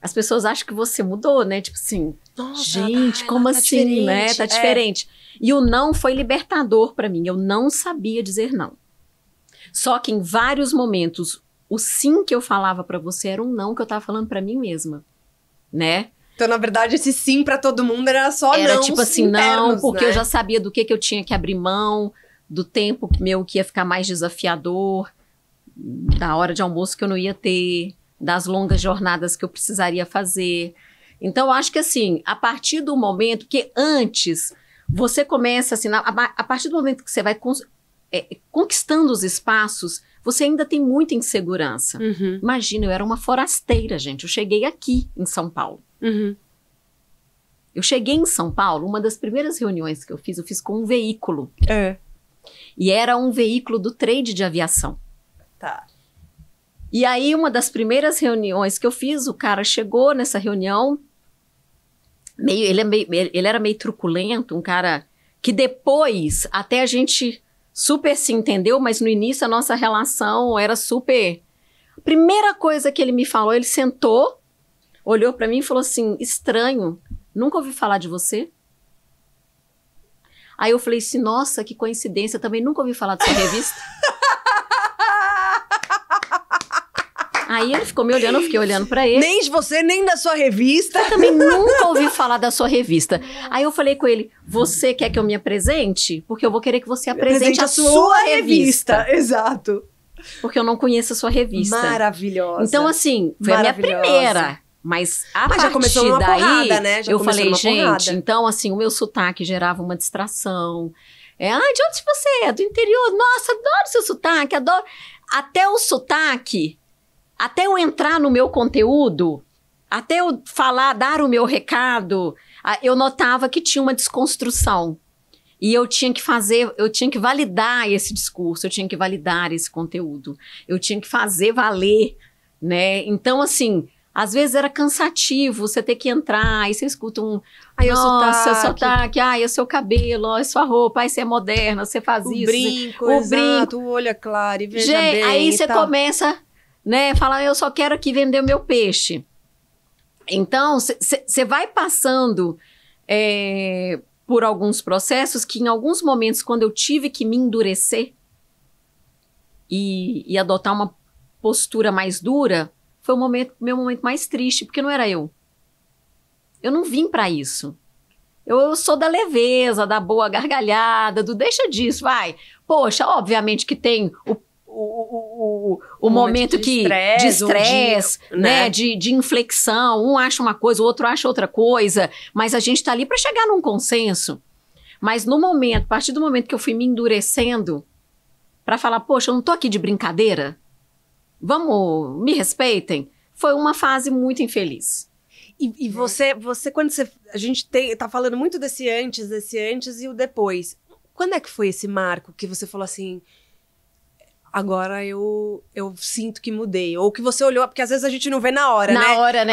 [SPEAKER 1] as pessoas acham que você mudou, né? Tipo assim, nossa, gente, como assim, né? Tá diferente. E o não foi libertador pra mim. Eu não sabia dizer não. Só que em vários momentos, o sim que eu falava pra você era um não que eu tava falando pra mim mesma, né?
[SPEAKER 2] Então, na verdade, esse sim pra todo mundo era só não.
[SPEAKER 1] Era tipo assim,
[SPEAKER 2] internos,
[SPEAKER 1] não, porque
[SPEAKER 2] né?
[SPEAKER 1] eu já sabia do que eu tinha que abrir mão, do tempo meu que ia ficar mais desafiador, da hora de almoço que eu não ia ter, das longas jornadas que eu precisaria fazer. Então, eu acho que assim, a partir do momento que antes você começa assim, a partir do momento que você vai conquistando os espaços, você ainda tem muita insegurança. Imagina, eu era uma forasteira, gente. Eu cheguei aqui em São Paulo. Eu cheguei em São Paulo, uma das primeiras reuniões que eu fiz com um veículo. E era um veículo do trade de aviação.
[SPEAKER 2] Tá.
[SPEAKER 1] E aí, uma das primeiras reuniões que eu fiz, o cara chegou nessa reunião, ele era meio truculento, um cara que depois, até a gente super se entendeu, mas no início a nossa relação era super... A primeira coisa que ele me falou, ele sentou, olhou pra mim e falou assim, estranho, nunca ouvi falar de você. Aí eu falei assim, nossa, que coincidência, eu também nunca ouvi falar da sua revista. Aí ele ficou me olhando, eu fiquei olhando pra ele.
[SPEAKER 2] Nem de você, nem da sua revista.
[SPEAKER 1] Eu também nunca ouvi falar da sua revista. Aí eu falei com ele, você quer que eu me apresente? Porque eu vou querer que você apresente a sua revista.
[SPEAKER 2] Exato.
[SPEAKER 1] Porque eu não conheço a sua revista.
[SPEAKER 2] Maravilhosa.
[SPEAKER 1] Então, assim, foi a minha primeira. Mas a
[SPEAKER 2] já começou
[SPEAKER 1] partir
[SPEAKER 2] numa
[SPEAKER 1] daí,
[SPEAKER 2] porrada, né? Já
[SPEAKER 1] eu
[SPEAKER 2] começou
[SPEAKER 1] falei,
[SPEAKER 2] numa
[SPEAKER 1] gente,
[SPEAKER 2] porrada.
[SPEAKER 1] então, assim, o meu sotaque gerava uma distração. De onde você é? Do interior? Nossa, adoro seu sotaque, adoro. Até o sotaque, até eu entrar no meu conteúdo, até eu falar, dar o meu recado, eu notava que tinha uma desconstrução. E eu tinha que validar esse discurso, eu tinha que validar esse conteúdo. Eu tinha que fazer valer, né? Então, assim, às vezes era cansativo você ter que entrar, aí você escuta nossa, seu sotaque, é seu cabelo, ó, é sua roupa, aí você é moderna, você faz isso.
[SPEAKER 2] O brinco, o olho é claro, e veja bem.
[SPEAKER 1] Aí você começa, né, falar, eu só quero aqui vender o meu peixe. Então, você vai passando por alguns processos que, em alguns momentos, quando eu tive que me endurecer e adotar uma postura mais dura, foi meu momento mais triste, porque não era eu. Eu não vim para isso. Eu sou da leveza, da boa gargalhada, do deixa disso, vai. Poxa, obviamente que tem o momento de estresse, né? De inflexão. Um acha uma coisa, o outro acha outra coisa. Mas a gente tá ali para chegar num consenso. Mas a partir do momento que eu fui me endurecendo para falar, poxa, eu não tô aqui de brincadeira. Vamos, me respeitem. Foi uma fase muito infeliz.
[SPEAKER 2] E você quando a gente tá falando muito desse antes e o depois. Quando é que foi esse marco que você falou assim, agora eu sinto que mudei? Ou que você olhou, porque às vezes a gente não vê na hora, né?
[SPEAKER 1] Na hora, né?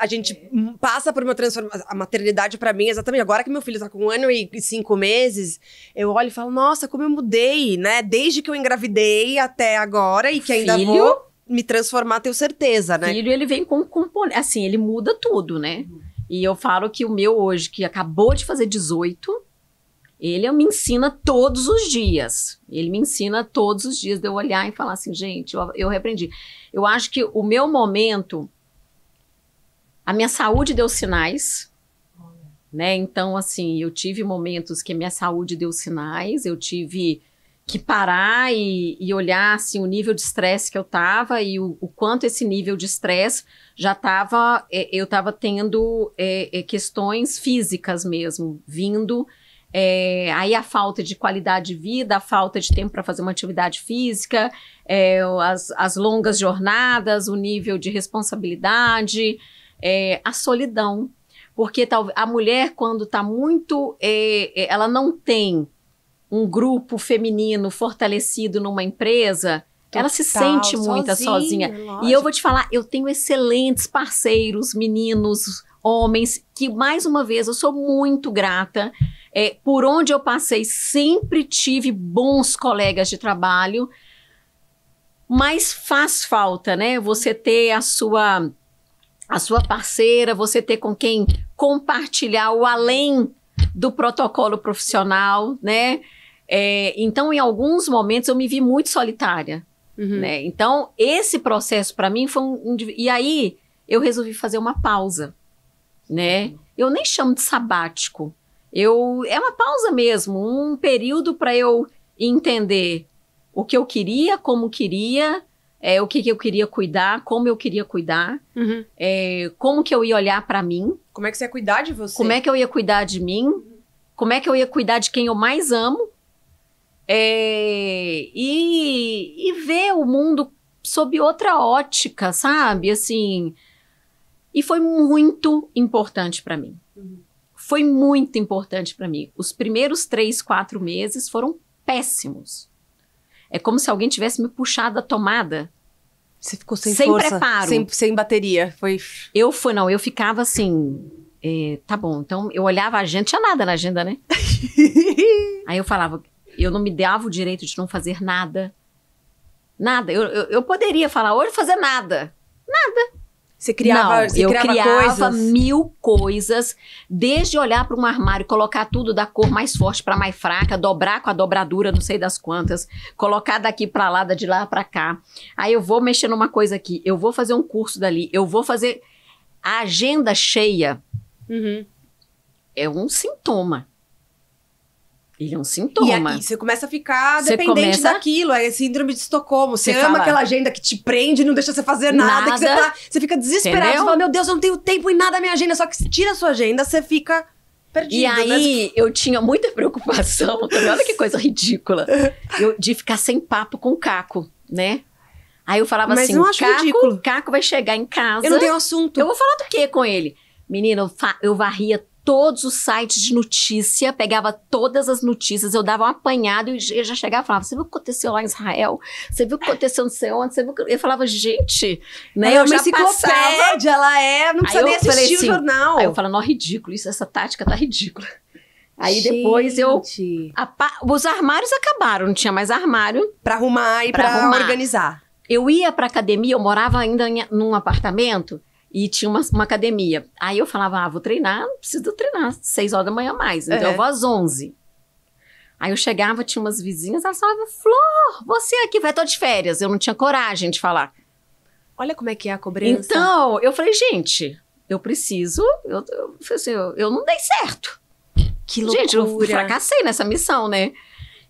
[SPEAKER 2] A gente passa por uma transformação. A maternidade pra mim, exatamente, agora que meu filho tá com 1 ano e 5 meses, eu olho e falo, nossa, como eu mudei, né? Desde que eu engravidei até agora e que ainda vou me transformar, tenho certeza, né?
[SPEAKER 1] Filho, ele vem com componente, assim, ele muda tudo, né? E eu falo que o meu hoje, que acabou de fazer 18, ele me ensina todos os dias. Ele me ensina todos os dias de eu olhar e falar assim, gente, eu repreendi. Eu acho que o meu momento, a minha saúde deu sinais, né? Então, assim, eu tive momentos que a minha saúde deu sinais, eu tive que parar e olhar, assim, o nível de estresse que eu tava e o quanto esse nível de estresse já tava, eu tava tendo questões físicas mesmo, vindo. Aí a falta de qualidade de vida, a falta de tempo para fazer uma atividade física, as longas jornadas, o nível de responsabilidade, a solidão. Porque a mulher, quando está muito... ela não tem um grupo feminino fortalecido numa empresa, ela se sente muito sozinha. E eu vou te falar, eu tenho excelentes parceiros, meninos, homens, que, mais uma vez, eu sou muito grata. Por onde eu passei, sempre tive bons colegas de trabalho, mas faz falta, né? Você ter a sua parceira, você ter com quem compartilhar o além do protocolo profissional, né? Então, em alguns momentos, eu me vi muito solitária, né? Então, esse processo, para mim, foi E aí, eu resolvi fazer uma pausa, né? Eu nem chamo de sabático. É uma pausa mesmo, um período para eu entender o que eu queria, como queria, o que eu queria cuidar, como eu queria cuidar, como que eu ia olhar para mim.
[SPEAKER 2] Como é que você ia cuidar de você?
[SPEAKER 1] Como é que eu ia cuidar de mim, como é que eu ia cuidar de quem eu mais amo, e ver o mundo sob outra ótica, sabe? Assim, e foi muito importante para mim. Foi muito importante para mim. Os primeiros 3, 4 meses foram péssimos. É como se alguém tivesse me puxado da tomada.
[SPEAKER 2] Você ficou sem força,
[SPEAKER 1] preparo.
[SPEAKER 2] Sem bateria.
[SPEAKER 1] Eu ficava assim... tá bom, então eu olhava a agenda, tinha nada na agenda, né? Aí eu falava, eu não me dava o direito de não fazer nada. Nada. Eu poderia falar, hoje fazer nada. Nada.
[SPEAKER 2] Você criava,
[SPEAKER 1] Não, eu criava
[SPEAKER 2] coisas?
[SPEAKER 1] 1000 coisas, desde olhar para um armário, colocar tudo da cor mais forte para mais fraca, dobrar com a dobradura, não sei das quantas, colocar daqui para lá, de lá para cá. Aí eu vou mexer numa coisa aqui, eu vou fazer um curso dali, eu vou fazer a agenda cheia. É um sintoma. Ele é um sintoma.
[SPEAKER 2] E aí você começa a ficar dependente daquilo, é síndrome de Estocolmo. Você ama aquela agenda que te prende, não deixa você fazer nada. Que você fica desesperado, você fala, meu Deus, eu não tenho tempo em nada da minha agenda. Só que se tira a sua agenda, você fica perdido.
[SPEAKER 1] E aí, eu tinha muita preocupação, também, olha que coisa ridícula, de ficar sem papo com o Caco, né? Aí eu falava assim, Caco vai chegar em casa...
[SPEAKER 2] Eu não tenho assunto.
[SPEAKER 1] Eu vou falar do quê com ele? Menina, eu varria todos os sites de notícia, pegava todas as notícias, eu dava um apanhado e eu já chegava e falava, você viu o que aconteceu lá em Israel? Você viu o que aconteceu não sei onde? Você viu que... Eu falava, gente, né?
[SPEAKER 2] Eu já passava... Ela não precisa nem assistir o jornal.
[SPEAKER 1] Aí eu falava, não, ridículo, essa tática tá ridícula. Aí depois os armários acabaram, não tinha mais armário.
[SPEAKER 2] Pra arrumar e pra organizar.
[SPEAKER 1] Eu ia pra academia, eu morava ainda num apartamento, e tinha uma academia. Aí eu falava, vou treinar, não preciso treinar 6 horas da manhã mais. Então eu vou às 11. Aí eu chegava, tinha umas vizinhas, elas falavam, Flor, você aqui vai, tô de férias. Eu não tinha coragem de falar.
[SPEAKER 2] Olha como é que é a cobrança.
[SPEAKER 1] Então, eu falei, gente, eu preciso, eu não dei certo.
[SPEAKER 2] Que loucura.
[SPEAKER 1] Gente, eu fracassei nessa missão, né?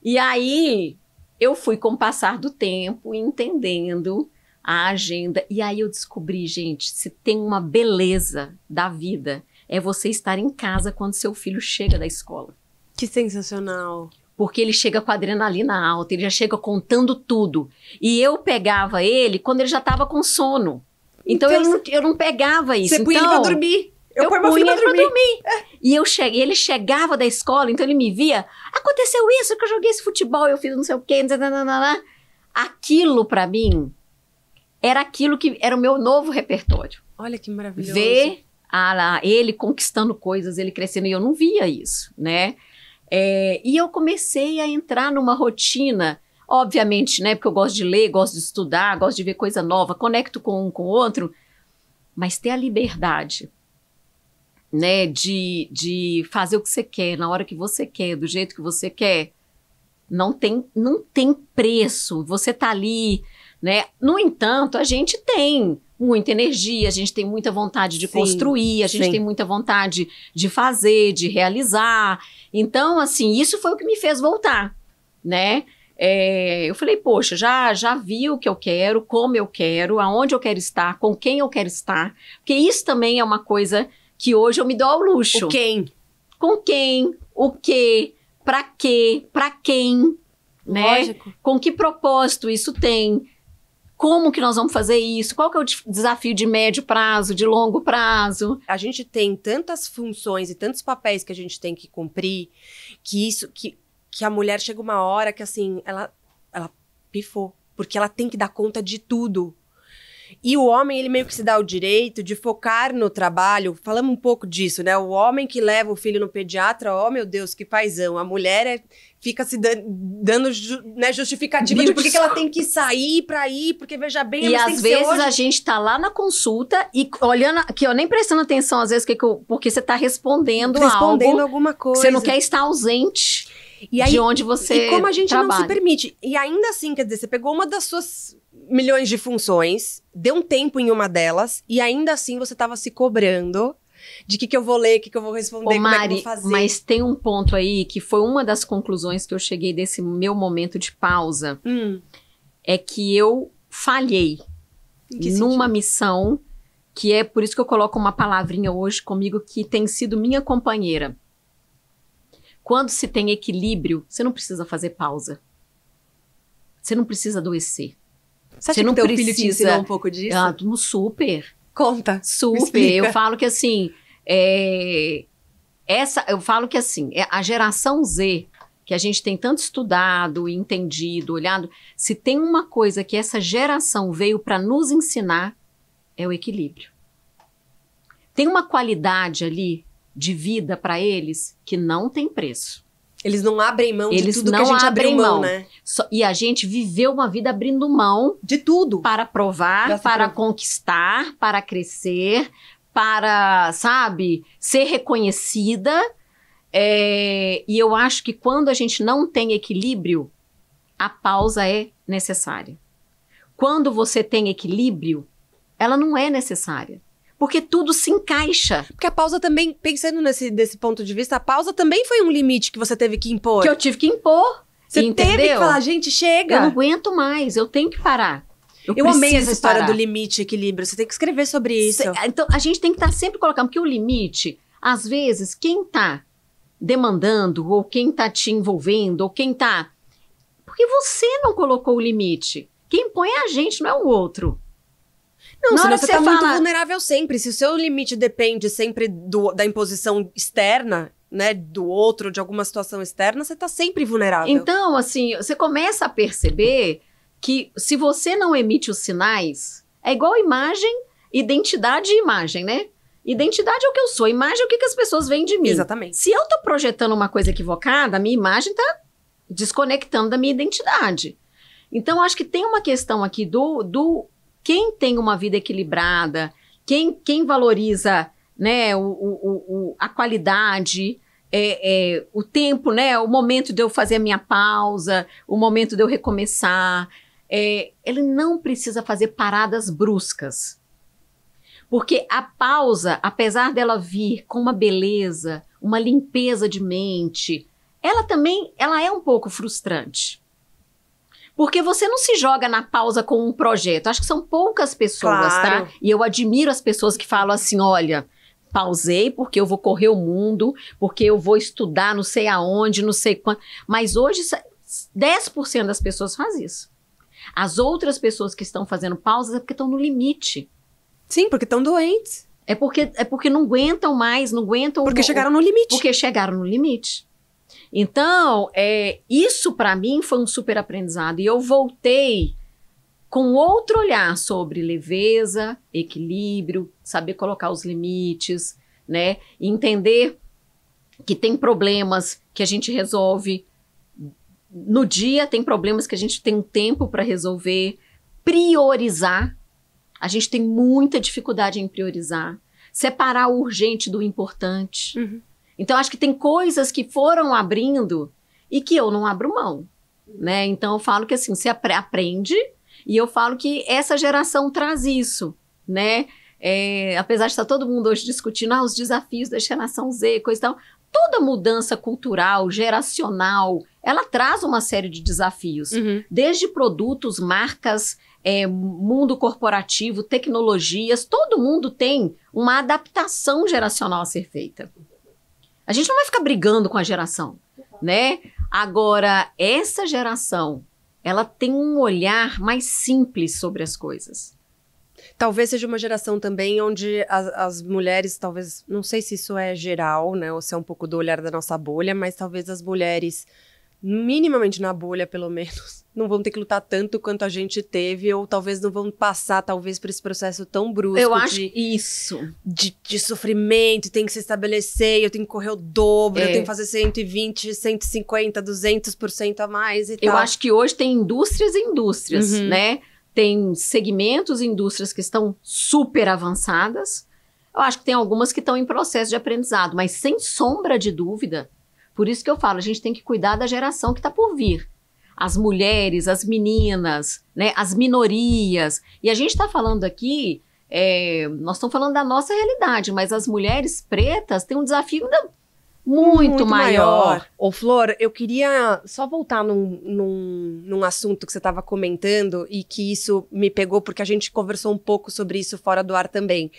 [SPEAKER 1] E aí, eu fui com o passar do tempo, entendendo a agenda. E aí eu descobri, gente, se tem uma beleza da vida, é você estar em casa quando seu filho chega da escola.
[SPEAKER 2] Que sensacional.
[SPEAKER 1] Porque ele chega com a adrenalina alta, ele já chega contando tudo. E eu pegava ele quando ele já estava com sono. Então eu não pegava isso.
[SPEAKER 2] Você punha ele pra dormir.
[SPEAKER 1] Eu punha ele pra dormir. E ele chegava da escola, então ele me via, aconteceu isso, que eu joguei esse futebol, eu fiz não sei o quê, aquilo pra mim era aquilo que era o meu novo repertório.
[SPEAKER 2] Olha que maravilhoso.
[SPEAKER 1] Ver ele conquistando coisas, ele crescendo, e eu não via isso, né? E eu comecei a entrar numa rotina, obviamente, né? Porque eu gosto de ler, gosto de estudar, gosto de ver coisa nova, conecto com um com o outro, mas ter a liberdade, né? De fazer o que você quer, na hora que você quer, do jeito que você quer, não tem preço. Você tá ali, né? No entanto, a gente tem muita energia, a gente tem muita vontade de construir, a gente tem muita vontade de fazer, de realizar. Então, assim, isso foi o que me fez voltar, né? Eu falei, poxa, já vi o que eu quero, como eu quero, aonde eu quero estar, com quem eu quero estar. Porque isso também é uma coisa que hoje eu me dou ao luxo.
[SPEAKER 2] O quem?
[SPEAKER 1] Com quem, o quê, pra quem, né?
[SPEAKER 2] Lógico.
[SPEAKER 1] Com que propósito isso tem. Como que nós vamos fazer isso? Qual que é o desafio de médio prazo, de longo prazo?
[SPEAKER 2] A gente tem tantas funções e tantos papéis que a gente tem que cumprir, que a mulher chega uma hora que, assim, ela pifou. Porque ela tem que dar conta de tudo. E o homem, ele meio que se dá o direito de focar no trabalho. Falamos um pouco disso, né? O homem que leva o filho no pediatra, oh meu Deus, que paizão. A mulher fica se dando né, justificativa de por que ela tem que sair pra ir, porque veja bem...
[SPEAKER 1] E às vezes a gente tá lá na consulta e olhando, aqui, ó, nem prestando atenção às vezes, porque você tá respondendo algo,
[SPEAKER 2] alguma coisa.
[SPEAKER 1] Você não quer estar ausente de onde você
[SPEAKER 2] E como a gente
[SPEAKER 1] trabalha.
[SPEAKER 2] não se permite. E ainda assim, quer dizer, você pegou uma das suas milhões de funções, deu um tempo em uma delas, e ainda assim você estava se cobrando de que eu vou ler, que eu vou responder,
[SPEAKER 1] Mari,
[SPEAKER 2] como é que eu vou fazer.
[SPEAKER 1] Mas tem um ponto aí que foi uma das conclusões que eu cheguei desse meu momento de pausa, é que eu falhei numa missão, que é por isso que eu coloco uma palavrinha hoje comigo, que tem sido minha companheira. Quando se tem equilíbrio, você não precisa fazer pausa. Você não precisa adoecer.
[SPEAKER 2] Você não precisa... filho te ensinou um pouco disso?
[SPEAKER 1] Super.
[SPEAKER 2] Conta.
[SPEAKER 1] Super. Eu falo que assim, a geração Z, que a gente tem tanto estudado, entendido, olhado, se tem uma coisa que essa geração veio para nos ensinar, é o equilíbrio. Tem uma qualidade ali de vida para eles que não tem preço.
[SPEAKER 2] Eles não abrem mão de
[SPEAKER 1] Eles
[SPEAKER 2] tudo que
[SPEAKER 1] não
[SPEAKER 2] a gente abriu
[SPEAKER 1] abrem
[SPEAKER 2] mão,
[SPEAKER 1] mão.
[SPEAKER 2] né?
[SPEAKER 1] E a gente viveu uma vida abrindo mão
[SPEAKER 2] De tudo.
[SPEAKER 1] para provar,
[SPEAKER 2] Já se
[SPEAKER 1] para
[SPEAKER 2] provou.
[SPEAKER 1] conquistar, para crescer, para, sabe, ser reconhecida. E eu acho que quando a gente não tem equilíbrio, a pausa é necessária. Quando você tem equilíbrio, ela não é necessária. Porque tudo se encaixa.
[SPEAKER 2] Porque a pausa também, pensando desse ponto de vista, a pausa também foi um limite que você teve que impor.
[SPEAKER 1] Que eu tive que impor.
[SPEAKER 2] Você
[SPEAKER 1] entendeu?
[SPEAKER 2] teve que falar, gente, chega.
[SPEAKER 1] Eu não aguento mais, eu tenho que parar.
[SPEAKER 2] Eu amei
[SPEAKER 1] preciso
[SPEAKER 2] essa história
[SPEAKER 1] parar.
[SPEAKER 2] do limite e equilíbrio. Você tem que escrever sobre isso.
[SPEAKER 1] Então, a gente tem que estar sempre colocando, porque o limite, às vezes, quem está demandando, ou quem está te envolvendo, ou quem está... Porque você não colocou o limite. Quem põe é a gente, não é o outro.
[SPEAKER 2] Não,
[SPEAKER 1] Na
[SPEAKER 2] senão
[SPEAKER 1] hora
[SPEAKER 2] você
[SPEAKER 1] que
[SPEAKER 2] tá
[SPEAKER 1] você
[SPEAKER 2] muito
[SPEAKER 1] fala-
[SPEAKER 2] vulnerável sempre. Se o seu limite depende sempre da imposição externa, né, do outro, de alguma situação externa, você tá sempre vulnerável.
[SPEAKER 1] Então, assim, você começa a perceber que se você não emite os sinais, é igual imagem, identidade e imagem, né? Identidade é o que eu sou, imagem é o que as pessoas veem de mim.
[SPEAKER 2] Exatamente.
[SPEAKER 1] Se eu tô projetando uma coisa equivocada, a minha imagem tá desconectando da minha identidade. Então, acho que tem uma questão aqui do quem tem uma vida equilibrada, quem valoriza, né, a qualidade, o tempo, né, o momento de eu fazer a minha pausa, o momento de eu recomeçar. Ele não precisa fazer paradas bruscas. Porque a pausa, apesar dela vir com uma beleza, uma limpeza de mente, ela é um pouco frustrante. Porque você não se joga na pausa com um projeto. Acho que são poucas pessoas,
[SPEAKER 2] Claro.
[SPEAKER 1] tá? E eu admiro as pessoas que falam assim, olha, pausei porque eu vou correr o mundo, porque eu vou estudar não sei aonde, não sei quando. Mas hoje 10% das pessoas fazem isso. As outras pessoas que estão fazendo pausas é porque estão no limite.
[SPEAKER 2] Sim, porque estão doentes.
[SPEAKER 1] É porque não aguentam mais, não aguentam...
[SPEAKER 2] Porque chegaram no limite.
[SPEAKER 1] Porque chegaram no limite. Então, isso para mim foi um super aprendizado. E eu voltei com outro olhar sobre leveza, equilíbrio, saber colocar os limites, né? E entender que tem problemas que a gente resolve no dia, tem problemas que a gente tem um tempo para resolver, priorizar. A gente tem muita dificuldade em priorizar, separar o urgente do importante.
[SPEAKER 2] Uhum.
[SPEAKER 1] Então, acho que tem coisas que foram abrindo e que eu não abro mão, né? Então, eu falo que assim, você aprende e eu falo que essa geração traz isso, né? Apesar de estar todo mundo hoje discutindo os desafios da geração Z, coisa e tal, toda mudança cultural, geracional, ela traz uma série de desafios.
[SPEAKER 2] Uhum.
[SPEAKER 1] Desde produtos, marcas, mundo corporativo, tecnologias, todo mundo tem uma adaptação geracional a ser feita. A gente não vai ficar brigando com a geração, né? Agora, essa geração, ela tem um olhar mais simples sobre as coisas.
[SPEAKER 2] Talvez seja uma geração também onde as mulheres, talvez, não sei se isso é geral, né, ou se é um pouco do olhar da nossa bolha, mas talvez as mulheres, minimamente na bolha, pelo menos, não vão ter que lutar tanto quanto a gente teve, ou talvez não vão passar, talvez, por esse processo tão brusco
[SPEAKER 1] Eu acho isso.
[SPEAKER 2] de sofrimento, tem que se estabelecer, eu tenho que correr o dobro, eu tenho que fazer 120, 150, 200% a mais e tal.
[SPEAKER 1] Eu acho que hoje tem indústrias e indústrias,
[SPEAKER 2] Uhum.
[SPEAKER 1] né? Tem segmentos e indústrias que estão super avançadas. Eu acho que tem algumas que estão em processo de aprendizado, mas sem sombra de dúvida. Por isso que eu falo, a gente tem que cuidar da geração que está por vir. As mulheres, as meninas, né, as minorias. E a gente está falando aqui, nós estamos falando da nossa realidade, mas as mulheres pretas têm um desafio ainda muito maior.
[SPEAKER 2] Ô, Flor, eu queria só voltar num assunto que você estava comentando e que isso me pegou, porque a gente conversou um pouco sobre isso fora do ar também.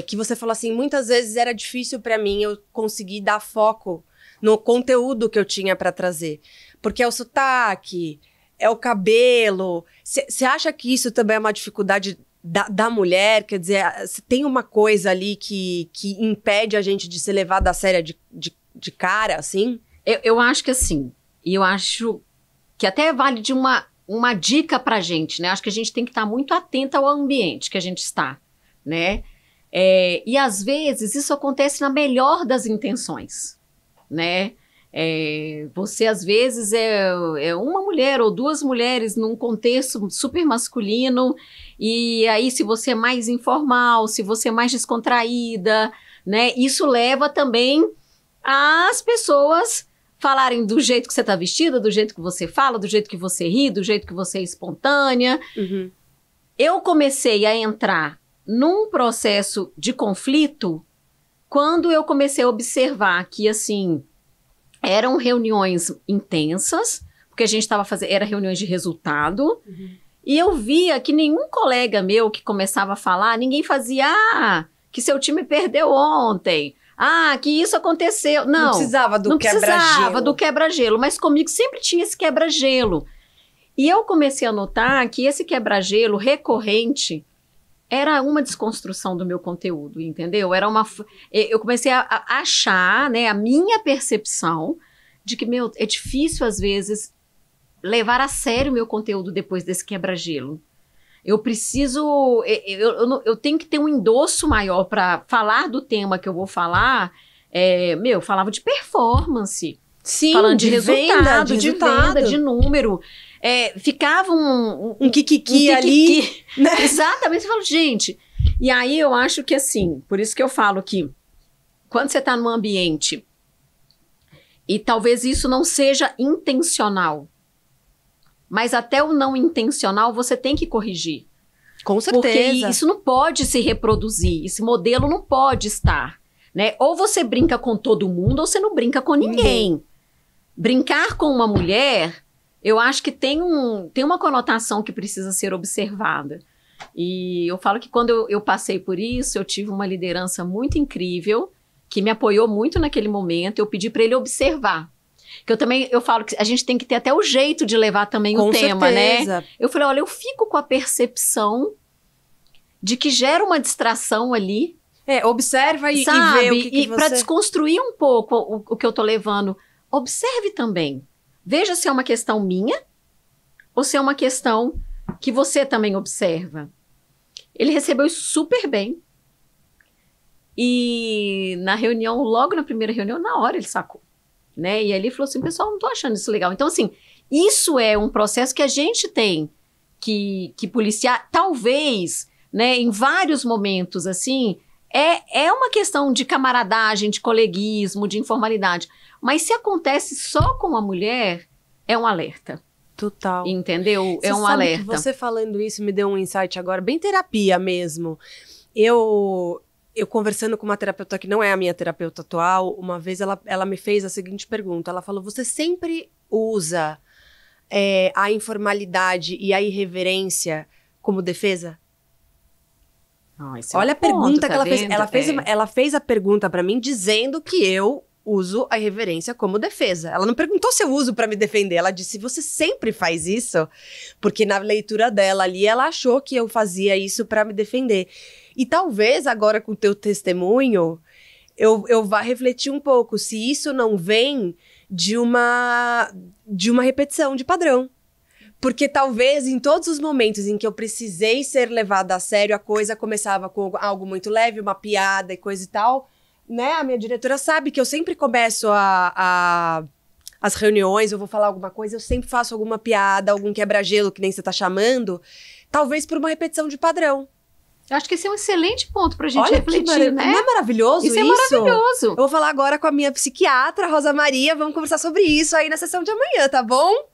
[SPEAKER 2] Que você falou assim, muitas vezes era difícil para mim eu conseguir dar foco no conteúdo que eu tinha para trazer. Porque é o sotaque, é o cabelo. Você acha que isso também é uma dificuldade da mulher? Quer dizer, tem uma coisa ali que impede a gente de ser levada a sério de cara, assim?
[SPEAKER 1] Eu acho que assim, e eu acho que até vale de uma dica pra gente, né? Acho que a gente tem que estar muito atenta ao ambiente que a gente está, né? E às vezes isso acontece na melhor das intenções, né? Você, às vezes, é uma mulher ou duas mulheres num contexto super masculino, e aí se você é mais informal, se você é mais descontraída, né, isso leva também as pessoas falarem do jeito que você está vestida, do jeito que você fala, do jeito que você ri, do jeito que você é espontânea.
[SPEAKER 2] Uhum.
[SPEAKER 1] Eu comecei a entrar num processo de conflito quando eu comecei a observar que, assim, eram reuniões intensas, porque a gente estava fazendo, era reuniões de resultado, e eu via que nenhum colega meu que começava a falar, ninguém fazia, que seu time perdeu ontem, que isso aconteceu. Não
[SPEAKER 2] precisava do quebra-gelo.
[SPEAKER 1] Não precisava do quebra-gelo, mas comigo sempre tinha esse quebra-gelo. E eu comecei a notar que esse quebra-gelo recorrente era uma desconstrução do meu conteúdo, entendeu? Eu comecei a achar, né, a minha percepção de que, é difícil, às vezes, levar a sério o meu conteúdo depois desse quebra-gelo. Eu preciso, eu tenho que ter um endosso maior para falar do tema que eu vou falar. Eu falava de performance.
[SPEAKER 2] Sim,
[SPEAKER 1] falando de resultado,
[SPEAKER 2] de
[SPEAKER 1] venda, de número. Ficava um
[SPEAKER 2] kikiki ali.
[SPEAKER 1] Né? Exatamente. Você fala, gente. E aí eu acho que, assim, por isso que eu falo que quando você está num ambiente e talvez isso não seja intencional, mas até o não intencional você tem que corrigir.
[SPEAKER 2] Com certeza.
[SPEAKER 1] Porque isso não pode se reproduzir, esse modelo não pode estar, né? Ou você brinca com todo mundo ou você não brinca com ninguém. Brincar com uma mulher, eu acho que tem uma conotação que precisa ser observada. E eu falo que quando eu passei por isso, eu tive uma liderança muito incrível, que me apoiou muito naquele momento. Eu pedi para ele observar. Que eu falo que a gente tem que ter até o jeito de levar também o tema, né? Eu falei, olha, eu fico com a percepção de que gera uma distração ali.
[SPEAKER 2] Observa e vê o que você...
[SPEAKER 1] para desconstruir um pouco o que eu tô levando, observe também. Veja se é uma questão minha ou se é uma questão que você também observa. Ele recebeu isso super bem. E na reunião, logo na primeira reunião, na hora ele sacou. Né? E aí ele falou assim, pessoal, não tô achando isso legal. Então, assim, isso é um processo que a gente tem que policiar. Talvez, né, em vários momentos, assim, é uma questão de camaradagem, de coleguismo, de informalidade. Mas se acontece só com a mulher, é um alerta.
[SPEAKER 2] Total.
[SPEAKER 1] Entendeu?
[SPEAKER 2] Você
[SPEAKER 1] um
[SPEAKER 2] sabe
[SPEAKER 1] alerta.
[SPEAKER 2] Que você falando isso me deu um insight agora, bem terapia mesmo. Eu conversando com uma terapeuta que não é a minha terapeuta atual, uma vez ela me fez a seguinte pergunta. Ela falou, você sempre usa a informalidade e a irreverência como defesa? Olha a pergunta que ela fez. Ela fez a pergunta pra mim dizendo que eu uso a irreverência como defesa. Ela não perguntou se eu uso pra me defender. Ela disse, você sempre faz isso? Porque na leitura dela ali, ela achou que eu fazia isso pra me defender. E talvez agora com o teu testemunho, eu vá refletir um pouco se isso não vem de uma repetição de padrão. Porque talvez em todos os momentos em que eu precisei ser levada a sério, a coisa começava com algo muito leve, uma piada e coisa e tal, né? A minha diretora sabe que eu sempre começo as reuniões, eu vou falar alguma coisa, eu sempre faço alguma piada, algum quebra-gelo, que nem você tá chamando, talvez por uma repetição de padrão.
[SPEAKER 1] Eu acho que esse é um excelente ponto pra gente refletir, né?
[SPEAKER 2] Não é maravilhoso isso?
[SPEAKER 1] Isso é maravilhoso.
[SPEAKER 2] Eu vou falar agora com a minha psiquiatra, Rosa Maria, vamos conversar sobre isso aí na sessão de amanhã, tá bom?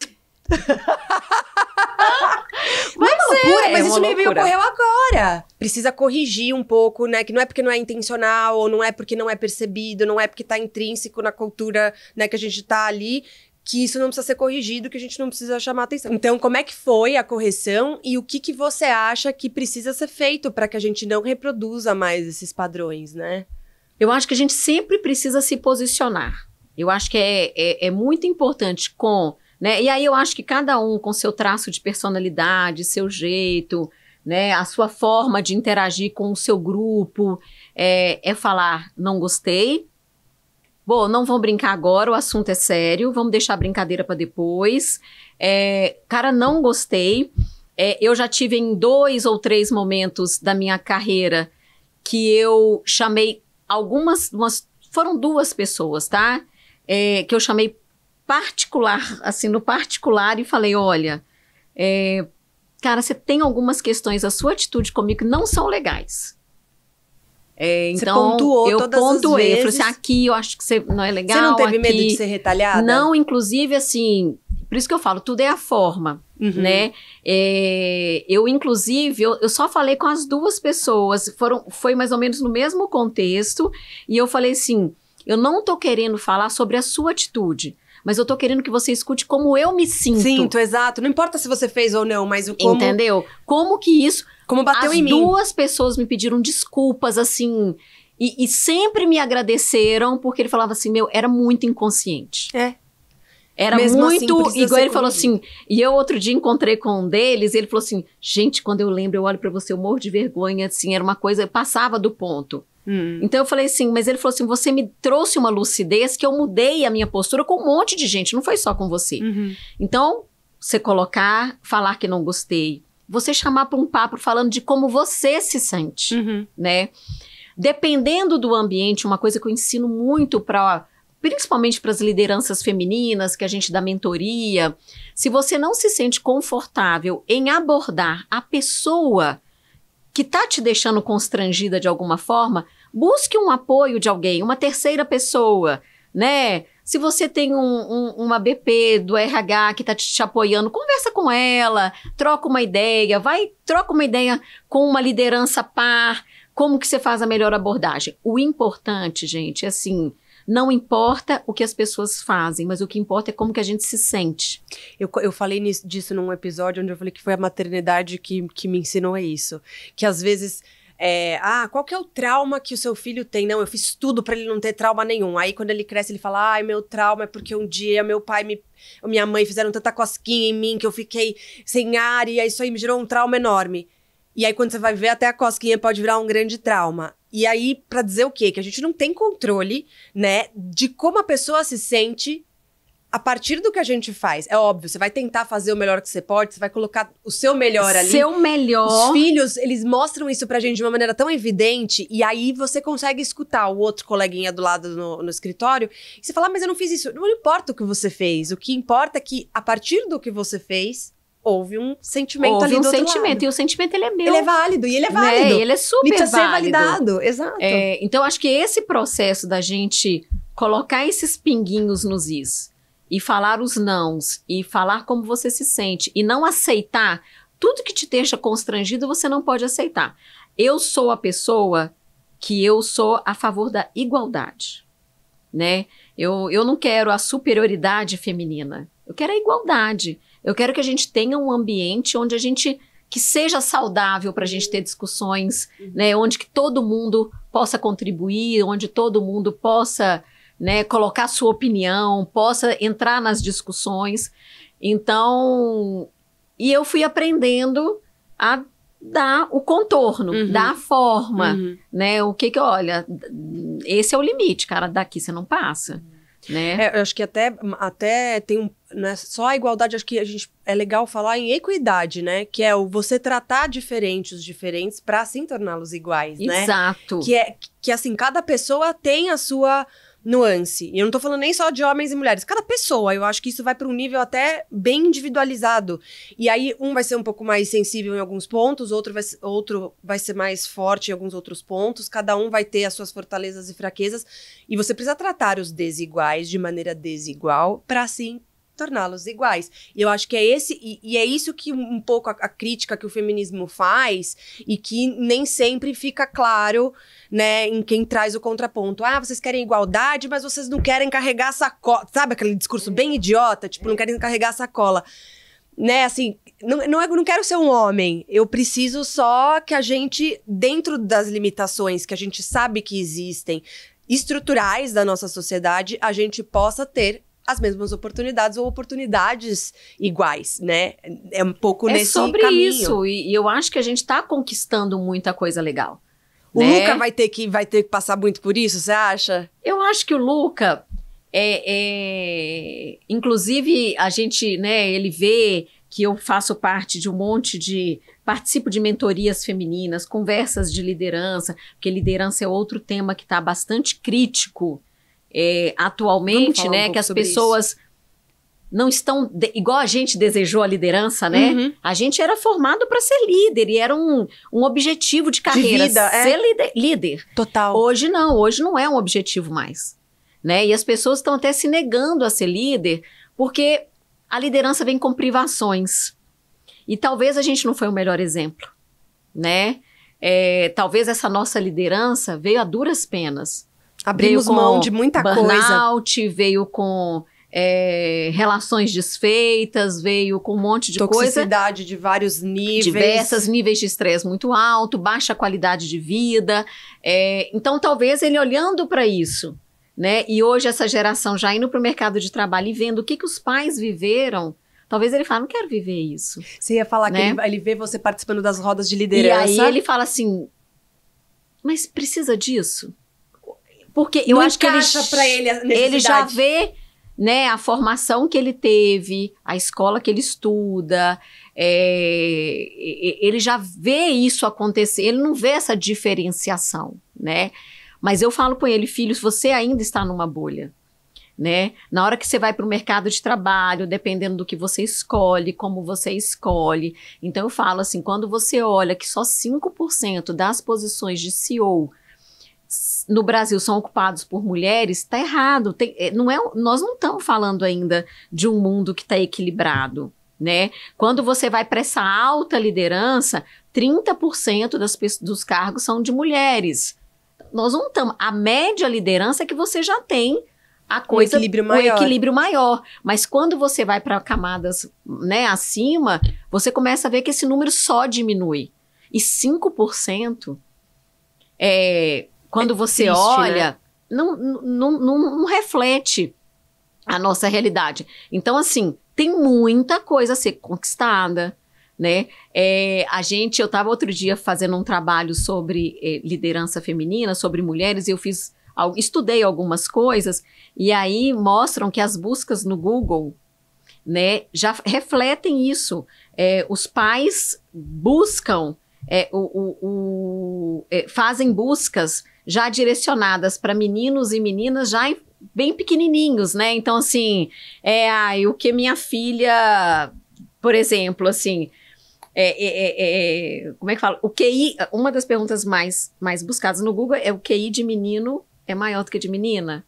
[SPEAKER 2] Mas é loucura, mas isso me ocorreu agora. Precisa corrigir um pouco, né? Que não é porque não é intencional, ou não é porque não é percebido, não é porque tá intrínseco na cultura, né, que a gente tá ali, que isso não precisa ser corrigido, que a gente não precisa chamar atenção. Então, como é que foi a correção e o que você acha que precisa ser feito para que a gente não reproduza mais esses padrões, né?
[SPEAKER 1] Eu acho que a gente sempre precisa se posicionar. Eu acho que é muito importante né? E aí eu acho que cada um com seu traço de personalidade, seu jeito, né? A sua forma de interagir com o seu grupo, falar, não gostei. Bom, não vamos brincar agora, o assunto é sério, vamos deixar a brincadeira para depois. Cara, não gostei. Eu já tive em 2 ou 3 momentos da minha carreira que eu chamei foram 2 pessoas, tá? que eu chamei particular, assim, no particular, e falei, olha, cara, você tem algumas questões, a sua atitude comigo não são legais. Então,
[SPEAKER 2] pontuou
[SPEAKER 1] eu
[SPEAKER 2] todas as
[SPEAKER 1] pontuei, eu falei
[SPEAKER 2] vezes.
[SPEAKER 1] assim, aqui eu acho que você não é legal.
[SPEAKER 2] Você não teve
[SPEAKER 1] aqui,
[SPEAKER 2] medo de ser retalhada?
[SPEAKER 1] Não, inclusive, assim, por isso que eu falo, tudo é a forma, né? Eu, inclusive, eu só falei com as duas pessoas, foi mais ou menos no mesmo contexto, e eu falei assim, eu não tô querendo falar sobre a sua atitude, mas eu tô querendo que você escute como eu me sinto.
[SPEAKER 2] Sinto, exato. Não importa se você fez ou não, mas o como...
[SPEAKER 1] Entendeu? Como que isso...
[SPEAKER 2] Como bateu em mim.
[SPEAKER 1] As duas pessoas me pediram desculpas, assim, e sempre me agradeceram, porque ele falava assim, era muito inconsciente. Era
[SPEAKER 2] mesmo
[SPEAKER 1] muito,
[SPEAKER 2] assim,
[SPEAKER 1] igual ele falou assim, e eu outro dia encontrei com um deles, e ele falou assim, gente, quando eu lembro, eu olho pra você, eu morro de vergonha, assim, era uma coisa, passava do ponto. Então eu falei assim, mas ele falou assim, você me trouxe uma lucidez que eu mudei a minha postura com um monte de gente, não foi só com você. Então, você falar que não gostei, você chamar para um papo falando de como você se sente, né? Dependendo do ambiente, uma coisa que eu ensino muito principalmente para as lideranças femininas, que a gente dá mentoria, se você não se sente confortável em abordar a pessoa que tá te deixando constrangida de alguma forma, busque um apoio de alguém, uma terceira pessoa, né? Se você tem uma BP do RH que tá te apoiando, conversa com ela, troca uma ideia, troca uma ideia com uma liderança par, como que você faz a melhor abordagem. O importante, gente, é assim, não importa o que as pessoas fazem, mas o que importa é como que a gente se sente.
[SPEAKER 2] Eu falei disso num episódio onde eu falei que foi a maternidade que me ensinou isso. Que às vezes... qual que é o trauma que o seu filho tem? Não, eu fiz tudo pra ele não ter trauma nenhum. Aí quando ele cresce, ele fala, ai, meu trauma é porque um dia meu pai e minha mãe fizeram tanta cosquinha em mim que eu fiquei sem ar e isso aí me gerou um trauma enorme. E aí quando você vai ver, até a cosquinha pode virar um grande trauma. E aí, pra dizer o quê? Que a gente não tem controle, né, de como a pessoa se sente a partir do que a gente faz. É óbvio, você vai tentar fazer o melhor que você pode, você vai colocar o seu melhor ali.
[SPEAKER 1] Seu melhor.
[SPEAKER 2] Os filhos, eles mostram isso pra gente de uma maneira tão evidente, e aí você consegue escutar o outro coleguinha do lado no escritório, e você fala, mas eu não fiz isso. Não importa o que você fez, o que importa é que, a partir do que você fez, houve um sentimento ali do outro lado. Houve um sentimento,
[SPEAKER 1] e o sentimento, ele é meu.
[SPEAKER 2] Ele é válido, e ele é válido.
[SPEAKER 1] Né? Ele é super válido.
[SPEAKER 2] Ser validado, exato.
[SPEAKER 1] Então, acho que esse processo da gente colocar esses pinguinhos nos is, e falar os nãos, e falar como você se sente, e não aceitar tudo que te deixa constrangido, você não pode aceitar. Eu sou a pessoa que eu sou a favor da igualdade, né? Eu não quero a superioridade feminina, eu quero a igualdade. Eu quero que a gente tenha um ambiente onde que seja saudável para a gente ter discussões, né? Onde que todo mundo possa contribuir, onde todo mundo possa, né, colocar sua opinião, possa entrar nas discussões. Então, e eu fui aprendendo a dar o contorno, dar a forma, né? Olha, esse é o limite, cara, daqui você não passa. Né?
[SPEAKER 2] Eu acho que até tem não é só a igualdade, acho que é legal falar em equidade, né? Que é você tratar os diferentes para assim torná-los iguais, né?
[SPEAKER 1] Exato.
[SPEAKER 2] Que assim, cada pessoa tem a sua nuance. E eu não tô falando nem só de homens e mulheres. Cada pessoa, eu acho que isso vai para um nível até bem individualizado. E aí, um vai ser um pouco mais sensível em alguns pontos, outro vai ser mais forte em alguns outros pontos. Cada um vai ter as suas fortalezas e fraquezas. E você precisa tratar os desiguais de maneira desigual para, assim, torná-los iguais. E eu acho que é é isso que um pouco a crítica que o feminismo faz e que nem sempre fica claro, né, em quem traz o contraponto. Vocês querem igualdade, mas vocês não querem carregar a sacola. Sabe aquele discurso bem idiota? Tipo, não querem carregar a sacola. Né, assim, não quero ser um homem. Eu preciso só que a gente, dentro das limitações que a gente sabe que existem, estruturais da nossa sociedade, a gente possa ter as mesmas oportunidades ou oportunidades iguais, né? É um pouco nesse caminho. É sobre
[SPEAKER 1] isso, e eu acho que a gente tá conquistando muita coisa legal.
[SPEAKER 2] O Luca vai ter que passar muito por isso, você acha?
[SPEAKER 1] Eu acho que o Luca, inclusive, a gente, né, ele vê que eu faço parte de um monte participo de mentorias femininas, conversas de liderança, porque liderança é outro tema que tá bastante crítico, atualmente, né? Que as pessoas não estão igual a gente desejou a liderança, né?
[SPEAKER 2] Uhum.
[SPEAKER 1] A gente era formado para ser líder e era um objetivo de carreira,
[SPEAKER 2] De vida,
[SPEAKER 1] ser líder.
[SPEAKER 2] Total.
[SPEAKER 1] Hoje não é um objetivo mais, né? E as pessoas estão até se negando a ser líder porque a liderança vem com privações. E talvez a gente não foi o melhor exemplo, né? Talvez essa nossa liderança veio a duras penas.
[SPEAKER 2] Abrimos mão de muita coisa.
[SPEAKER 1] Burnout, veio com relações desfeitas, veio com um monte de
[SPEAKER 2] toxicidade
[SPEAKER 1] coisa.
[SPEAKER 2] de vários níveis.
[SPEAKER 1] Diversos níveis de estresse muito alto, baixa qualidade de vida. Então, talvez ele olhando para isso, né? E hoje essa geração já indo para o mercado de trabalho e vendo o que os pais viveram, talvez ele fale, não quero viver isso.
[SPEAKER 2] Você ia falar, né? Que ele vê você participando das rodas de liderança.
[SPEAKER 1] E aí ele fala assim, mas precisa disso? Porque eu
[SPEAKER 2] não
[SPEAKER 1] acho que ele já vê, né, a formação que ele teve, a escola que ele estuda, ele já vê isso acontecer, ele não vê essa diferenciação, né? Mas eu falo com ele, filho, você ainda está numa bolha, né? Na hora que você vai para o mercado de trabalho, dependendo do que você escolhe, como você escolhe. Então eu falo assim, quando você olha que só 5% das posições de CEO no Brasil são ocupados por mulheres, está errado. Nós não estamos falando ainda de um mundo que está equilibrado, né? Quando você vai para essa alta liderança, 30% dos cargos são de mulheres. Nós não estamos... A média liderança é que você já tem o equilíbrio maior. Mas quando você vai para camadas, né, acima, você começa a ver que esse número só diminui. E 5%... quando você triste, olha, né? não reflete a nossa realidade. Então, assim, tem muita coisa a ser conquistada, né? Eu estava outro dia fazendo um trabalho sobre liderança feminina, sobre mulheres, e estudei algumas coisas, e aí mostram que as buscas no Google, né, já refletem isso. Os pais buscam, fazem buscas já direcionadas para meninos e meninas já bem pequenininhos, né? Então, assim, o que minha filha, por exemplo, assim, como é que fala? O QI, uma das perguntas mais buscadas no Google é o QI de menino é maior do que de menina?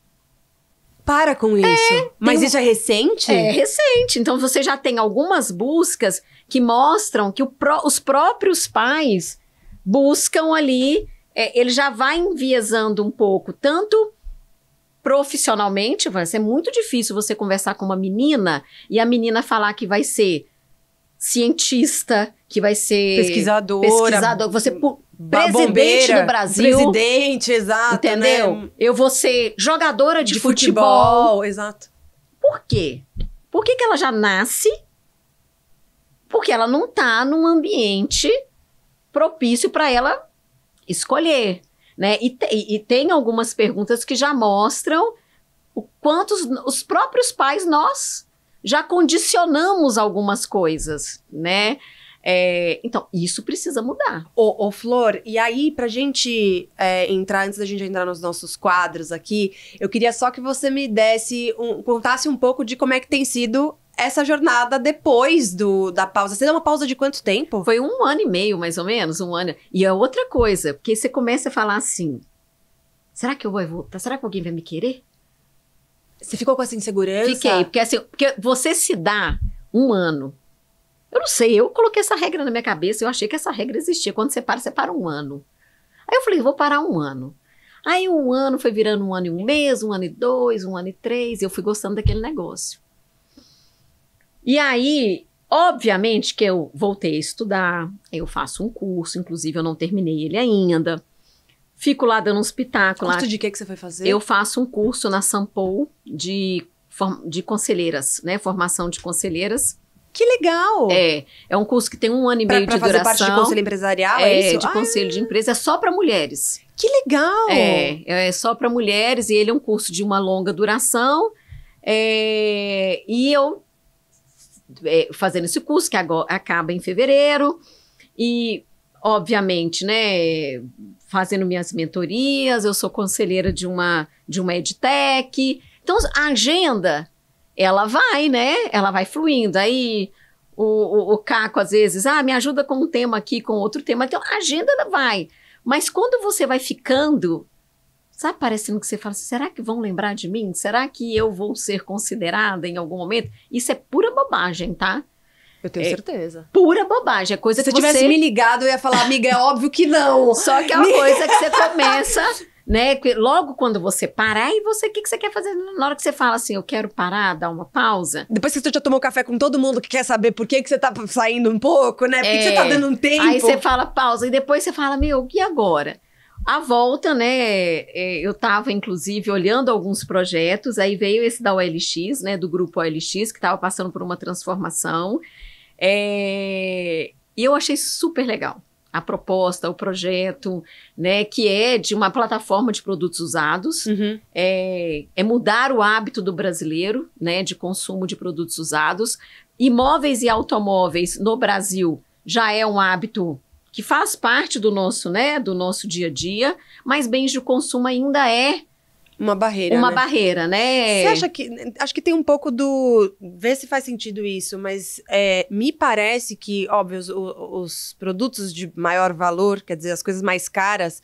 [SPEAKER 2] Para com isso. Mas isso é recente?
[SPEAKER 1] É recente. Então, você já tem algumas buscas que mostram que os próprios pais buscam ali, ele já vai enviesando um pouco, tanto profissionalmente, vai ser muito difícil você conversar com uma menina e a menina falar que vai ser cientista, que vai ser pesquisador, você presidente do Brasil.
[SPEAKER 2] Presidente, exato.
[SPEAKER 1] Entendeu?
[SPEAKER 2] Né?
[SPEAKER 1] Eu vou ser jogadora de futebol.
[SPEAKER 2] Exato.
[SPEAKER 1] Por quê? Por que ela já nasce? Porque ela não está num ambiente propício para ela escolher, né? E tem algumas perguntas que já mostram o quanto os próprios pais, nós já condicionamos algumas coisas, né? Então, isso precisa mudar.
[SPEAKER 2] Ô, Flor, e aí, pra gente antes da gente entrar nos nossos quadros aqui, eu queria só que você me contasse um pouco de como é que tem sido essa jornada depois da pausa. Você deu uma pausa de quanto tempo?
[SPEAKER 1] Foi 1 ano e meio, mais ou menos, 1 ano. E é outra coisa, porque você começa a falar assim, será que eu vou voltar? Será que alguém vai me querer?
[SPEAKER 2] Você ficou com essa insegurança?
[SPEAKER 1] Fiquei, porque você se dá 1 ano. Eu não sei, eu coloquei essa regra na minha cabeça, eu achei que essa regra existia. Quando você para 1 ano. Aí eu falei, vou parar 1 ano. Aí 1 ano foi virando 1 ano e 1 mês, 1 ano e 2, 1 ano e 3, e eu fui gostando daquele negócio. E aí, obviamente que eu voltei a estudar, eu faço um curso, inclusive eu não terminei ele ainda. Fico lá dando uns espetáculos.
[SPEAKER 2] Curso de que você foi fazer?
[SPEAKER 1] Eu faço um curso na Sampo de conselheiras, né? Formação de conselheiras.
[SPEAKER 2] Que legal!
[SPEAKER 1] É um curso que tem 1 ano e meio de duração. Para fazer parte de conselho
[SPEAKER 2] empresarial, é isso?
[SPEAKER 1] De conselho de empresa, é só para mulheres.
[SPEAKER 2] Que legal!
[SPEAKER 1] É só para mulheres e ele é um curso de uma longa duração. E eu fazendo esse curso, que agora acaba em fevereiro, e obviamente, né, fazendo minhas mentorias, eu sou conselheira de uma edtech. Então, a agenda, ela vai, né? Ela vai fluindo. Aí, o Caco, às vezes, me ajuda com um tema aqui, com outro tema. Então, a agenda, ela vai. Mas quando você vai ficando, sabe, parecendo que você fala assim, será que vão lembrar de mim? Será que eu vou ser considerada em algum momento? Isso é pura bobagem, tá?
[SPEAKER 2] Eu tenho certeza.
[SPEAKER 1] Pura bobagem, é coisa que
[SPEAKER 2] Se você tivesse me ligado, eu ia falar, amiga, é óbvio que não.
[SPEAKER 1] Só que é uma coisa que você começa, né? Logo quando você parar, e você, o que você quer fazer? Na hora que você fala assim, eu quero parar, dar uma pausa.
[SPEAKER 2] Depois que você já tomou café com todo mundo que quer saber por que você tá saindo um pouco, né? Por que você tá dando um tempo?
[SPEAKER 1] Aí você fala pausa, e depois você fala, e agora? A volta, né, eu estava, inclusive, olhando alguns projetos, aí veio esse da OLX, né, do grupo OLX, que estava passando por uma transformação, e eu achei super legal a proposta, o projeto, né, que é de uma plataforma de produtos usados, é mudar o hábito do brasileiro, né, de consumo de produtos usados. Imóveis e automóveis no Brasil já é um hábito que faz parte do nosso, né, do nosso dia a dia, mas bens de consumo ainda é
[SPEAKER 2] uma barreira,
[SPEAKER 1] uma barreira, né?
[SPEAKER 2] Você acha que... Acho que tem um pouco do... Vê se faz sentido isso, mas me parece que, óbvio, os produtos de maior valor, quer dizer, as coisas mais caras,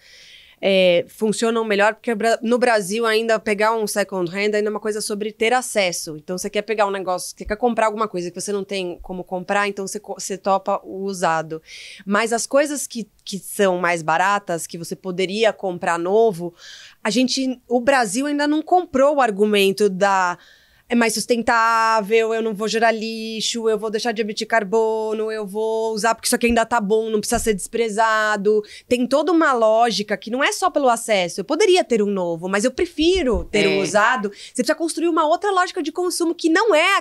[SPEAKER 2] funcionam melhor, porque no Brasil ainda pegar um second hand ainda é uma coisa sobre ter acesso. Então você quer pegar um negócio, você quer comprar alguma coisa que você não tem como comprar, então você topa o usado. Mas as coisas que são mais baratas, que você poderia comprar novo, o Brasil ainda não comprou o argumento é mais sustentável, eu não vou gerar lixo, eu vou deixar de emitir carbono, eu vou usar porque isso aqui ainda tá bom, não precisa ser desprezado. Tem toda uma lógica que não é só pelo acesso. Eu poderia ter um novo, mas eu prefiro ter um usado. Você precisa construir uma outra lógica de consumo que não é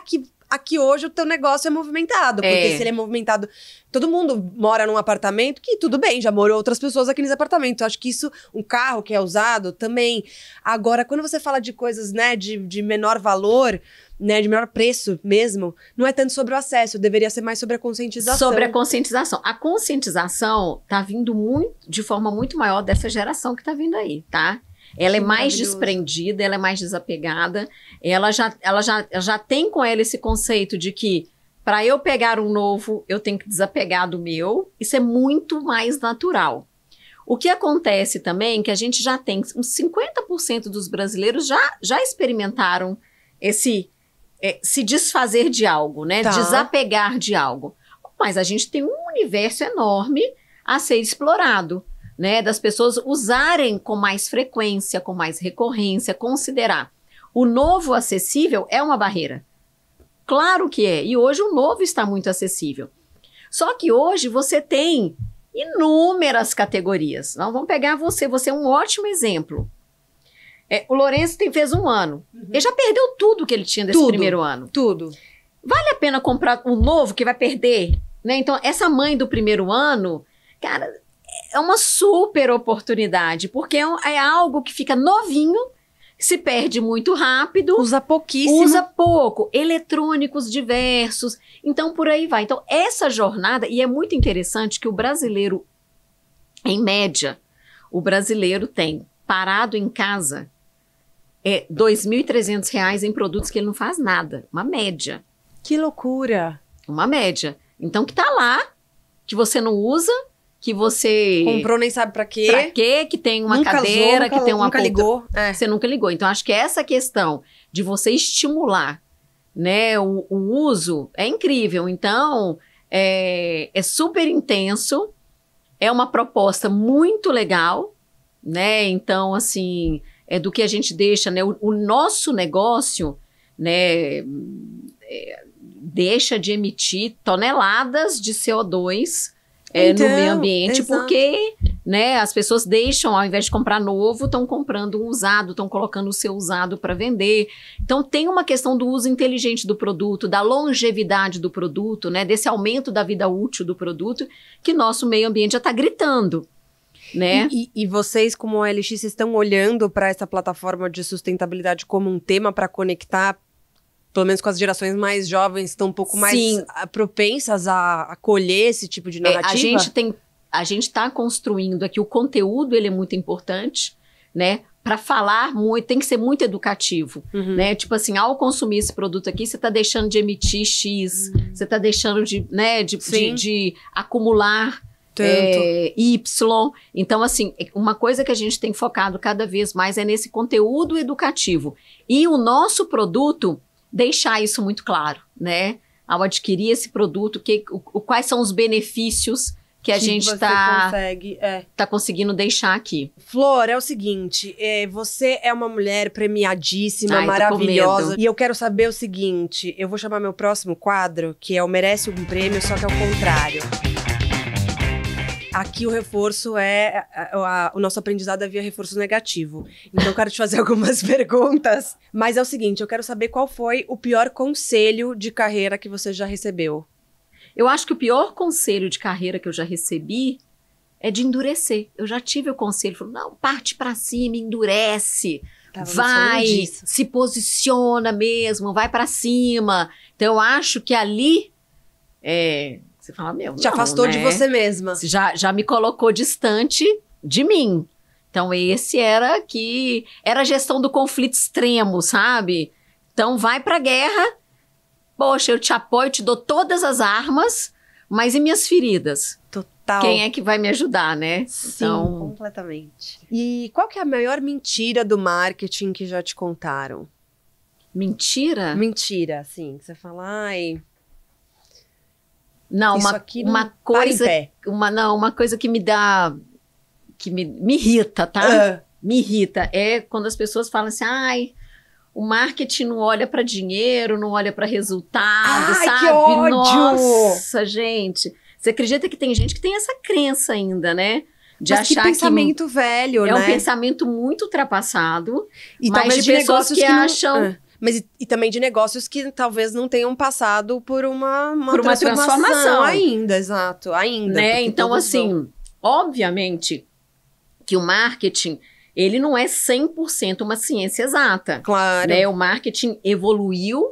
[SPEAKER 2] aqui hoje o teu negócio é movimentado. Porque se ele é movimentado... Todo mundo mora num apartamento que, tudo bem, já morou outras pessoas aqui nesse apartamento. Eu acho que isso, um carro que é usado também. Agora, quando você fala de coisas, né, de menor valor, né, de menor preço mesmo, não é tanto sobre o acesso, deveria ser mais sobre a conscientização.
[SPEAKER 1] Sobre a conscientização. A conscientização tá vindo de forma muito maior dessa geração que tá vindo aí, tá? Ela é mais desprendida, ela é mais desapegada, ela já tem com ela esse conceito de que para eu pegar um novo, eu tenho que desapegar do meu. Isso é muito mais natural. O que acontece também é que a gente já tem uns 50% dos brasileiros já experimentaram se desfazer de algo, né? Desapegar de algo. Mas a gente tem um universo enorme a ser explorado, né? Das pessoas usarem com mais frequência, com mais recorrência, considerar. O novo acessível é uma barreira. Claro que é. E hoje o novo está muito acessível. Só que hoje você tem inúmeras categorias. Nós vamos pegar você é um ótimo exemplo. O Lourenço fez 1 ano. Ele já perdeu tudo que ele tinha desse primeiro ano.
[SPEAKER 2] Tudo.
[SPEAKER 1] Vale a pena comprar um novo que vai perder? Né? Então, essa mãe do primeiro ano, cara, é uma super oportunidade, porque é algo que fica novinho, se perde muito rápido.
[SPEAKER 2] Usa pouquíssimo.
[SPEAKER 1] Usa pouco. Eletrônicos diversos. Então, por aí vai. Então, essa jornada... E é muito interessante que o brasileiro, em média, o brasileiro tem parado em casa R$ 2.300 em produtos que ele não faz nada. Uma média.
[SPEAKER 2] Que loucura.
[SPEAKER 1] Uma média. Então, que tá lá, que você não usa... que você...
[SPEAKER 2] comprou nem sabe pra quê.
[SPEAKER 1] Pra quê, que tem uma cadeira, que tem uma...
[SPEAKER 2] Nunca ligou.
[SPEAKER 1] Você nunca ligou. Então, acho que essa questão de você estimular, né, o uso é incrível. Então, é super intenso, é uma proposta muito legal, né? Então, assim, é do que a gente deixa, né? O nosso negócio, né, deixa de emitir toneladas de CO2 no meio ambiente,
[SPEAKER 2] exato.
[SPEAKER 1] Porque, né, as pessoas deixam, ao invés de comprar novo, estão comprando um usado, estão colocando o seu usado para vender. Então, tem uma questão do uso inteligente do produto, da longevidade do produto, né, desse aumento da vida útil do produto, que nosso meio ambiente já está gritando, né?
[SPEAKER 2] E vocês, como OLX, estão olhando para essa plataforma de sustentabilidade como um tema para conectar, pelo menos com as gerações mais jovens, estão um pouco mais propensas a acolher esse tipo de narrativa?
[SPEAKER 1] a gente está construindo aqui, o conteúdo ele é muito importante, né? Para falar muito, tem que ser muito educativo, né? Tipo assim, ao consumir esse produto aqui, você está deixando de emitir X, você está deixando de, né, de acumular Y. Então, assim, uma coisa que a gente tem focado cada vez mais é nesse conteúdo educativo. E o nosso produto, deixar isso muito claro, né? Ao adquirir esse produto, quais são os benefícios que a gente tá conseguindo deixar aqui.
[SPEAKER 2] Flor, é o seguinte, você é uma mulher premiadíssima, maravilhosa. E eu quero saber o seguinte, eu vou chamar meu próximo quadro, que é o Merece um Prêmio, só que é o contrário. Aqui o reforço o nosso aprendizado é via reforço negativo. Então eu quero te fazer algumas perguntas. Mas é o seguinte, eu quero saber qual foi o pior conselho de carreira que você já recebeu.
[SPEAKER 1] Eu acho que o pior conselho de carreira que eu já recebi é de endurecer. Eu já tive o conselho, falou, não, parte pra cima, endurece, vai, se posiciona mesmo, vai pra cima. Então eu acho que ali, você fala, meu,
[SPEAKER 2] te afastou, né, de você mesma.
[SPEAKER 1] Já me colocou distante de mim. Então esse era a gestão do conflito extremo, sabe? Então vai pra guerra. Poxa, eu te apoio, te dou todas as armas, mas e minhas feridas?
[SPEAKER 2] Total.
[SPEAKER 1] Quem é que vai me ajudar, né?
[SPEAKER 2] Sim, completamente. E qual que é a maior mentira do marketing que já te contaram?
[SPEAKER 1] Mentira?
[SPEAKER 2] Mentira, sim. Você fala, ai...
[SPEAKER 1] Não,
[SPEAKER 2] isso aqui não para em pé.
[SPEAKER 1] Uma coisa que me dá... que me irrita, tá? Me irrita. É quando as pessoas falam assim, ai... O marketing não olha para dinheiro, não olha para resultado, sabe?
[SPEAKER 2] Que ódio!
[SPEAKER 1] Nossa, gente. Você acredita que tem gente que tem essa crença ainda, né? De
[SPEAKER 2] mas
[SPEAKER 1] achar
[SPEAKER 2] que pensamento velho, né?
[SPEAKER 1] É um pensamento muito ultrapassado.
[SPEAKER 2] E
[SPEAKER 1] mas
[SPEAKER 2] talvez
[SPEAKER 1] de pessoas que acham...
[SPEAKER 2] Mas e também de negócios que talvez não tenham passado por uma
[SPEAKER 1] transformação
[SPEAKER 2] ainda, exato. Ainda.
[SPEAKER 1] Né? Então, assim, obviamente que o marketing... Ele não é 100% uma ciência exata.
[SPEAKER 2] Claro.
[SPEAKER 1] Né? O marketing evoluiu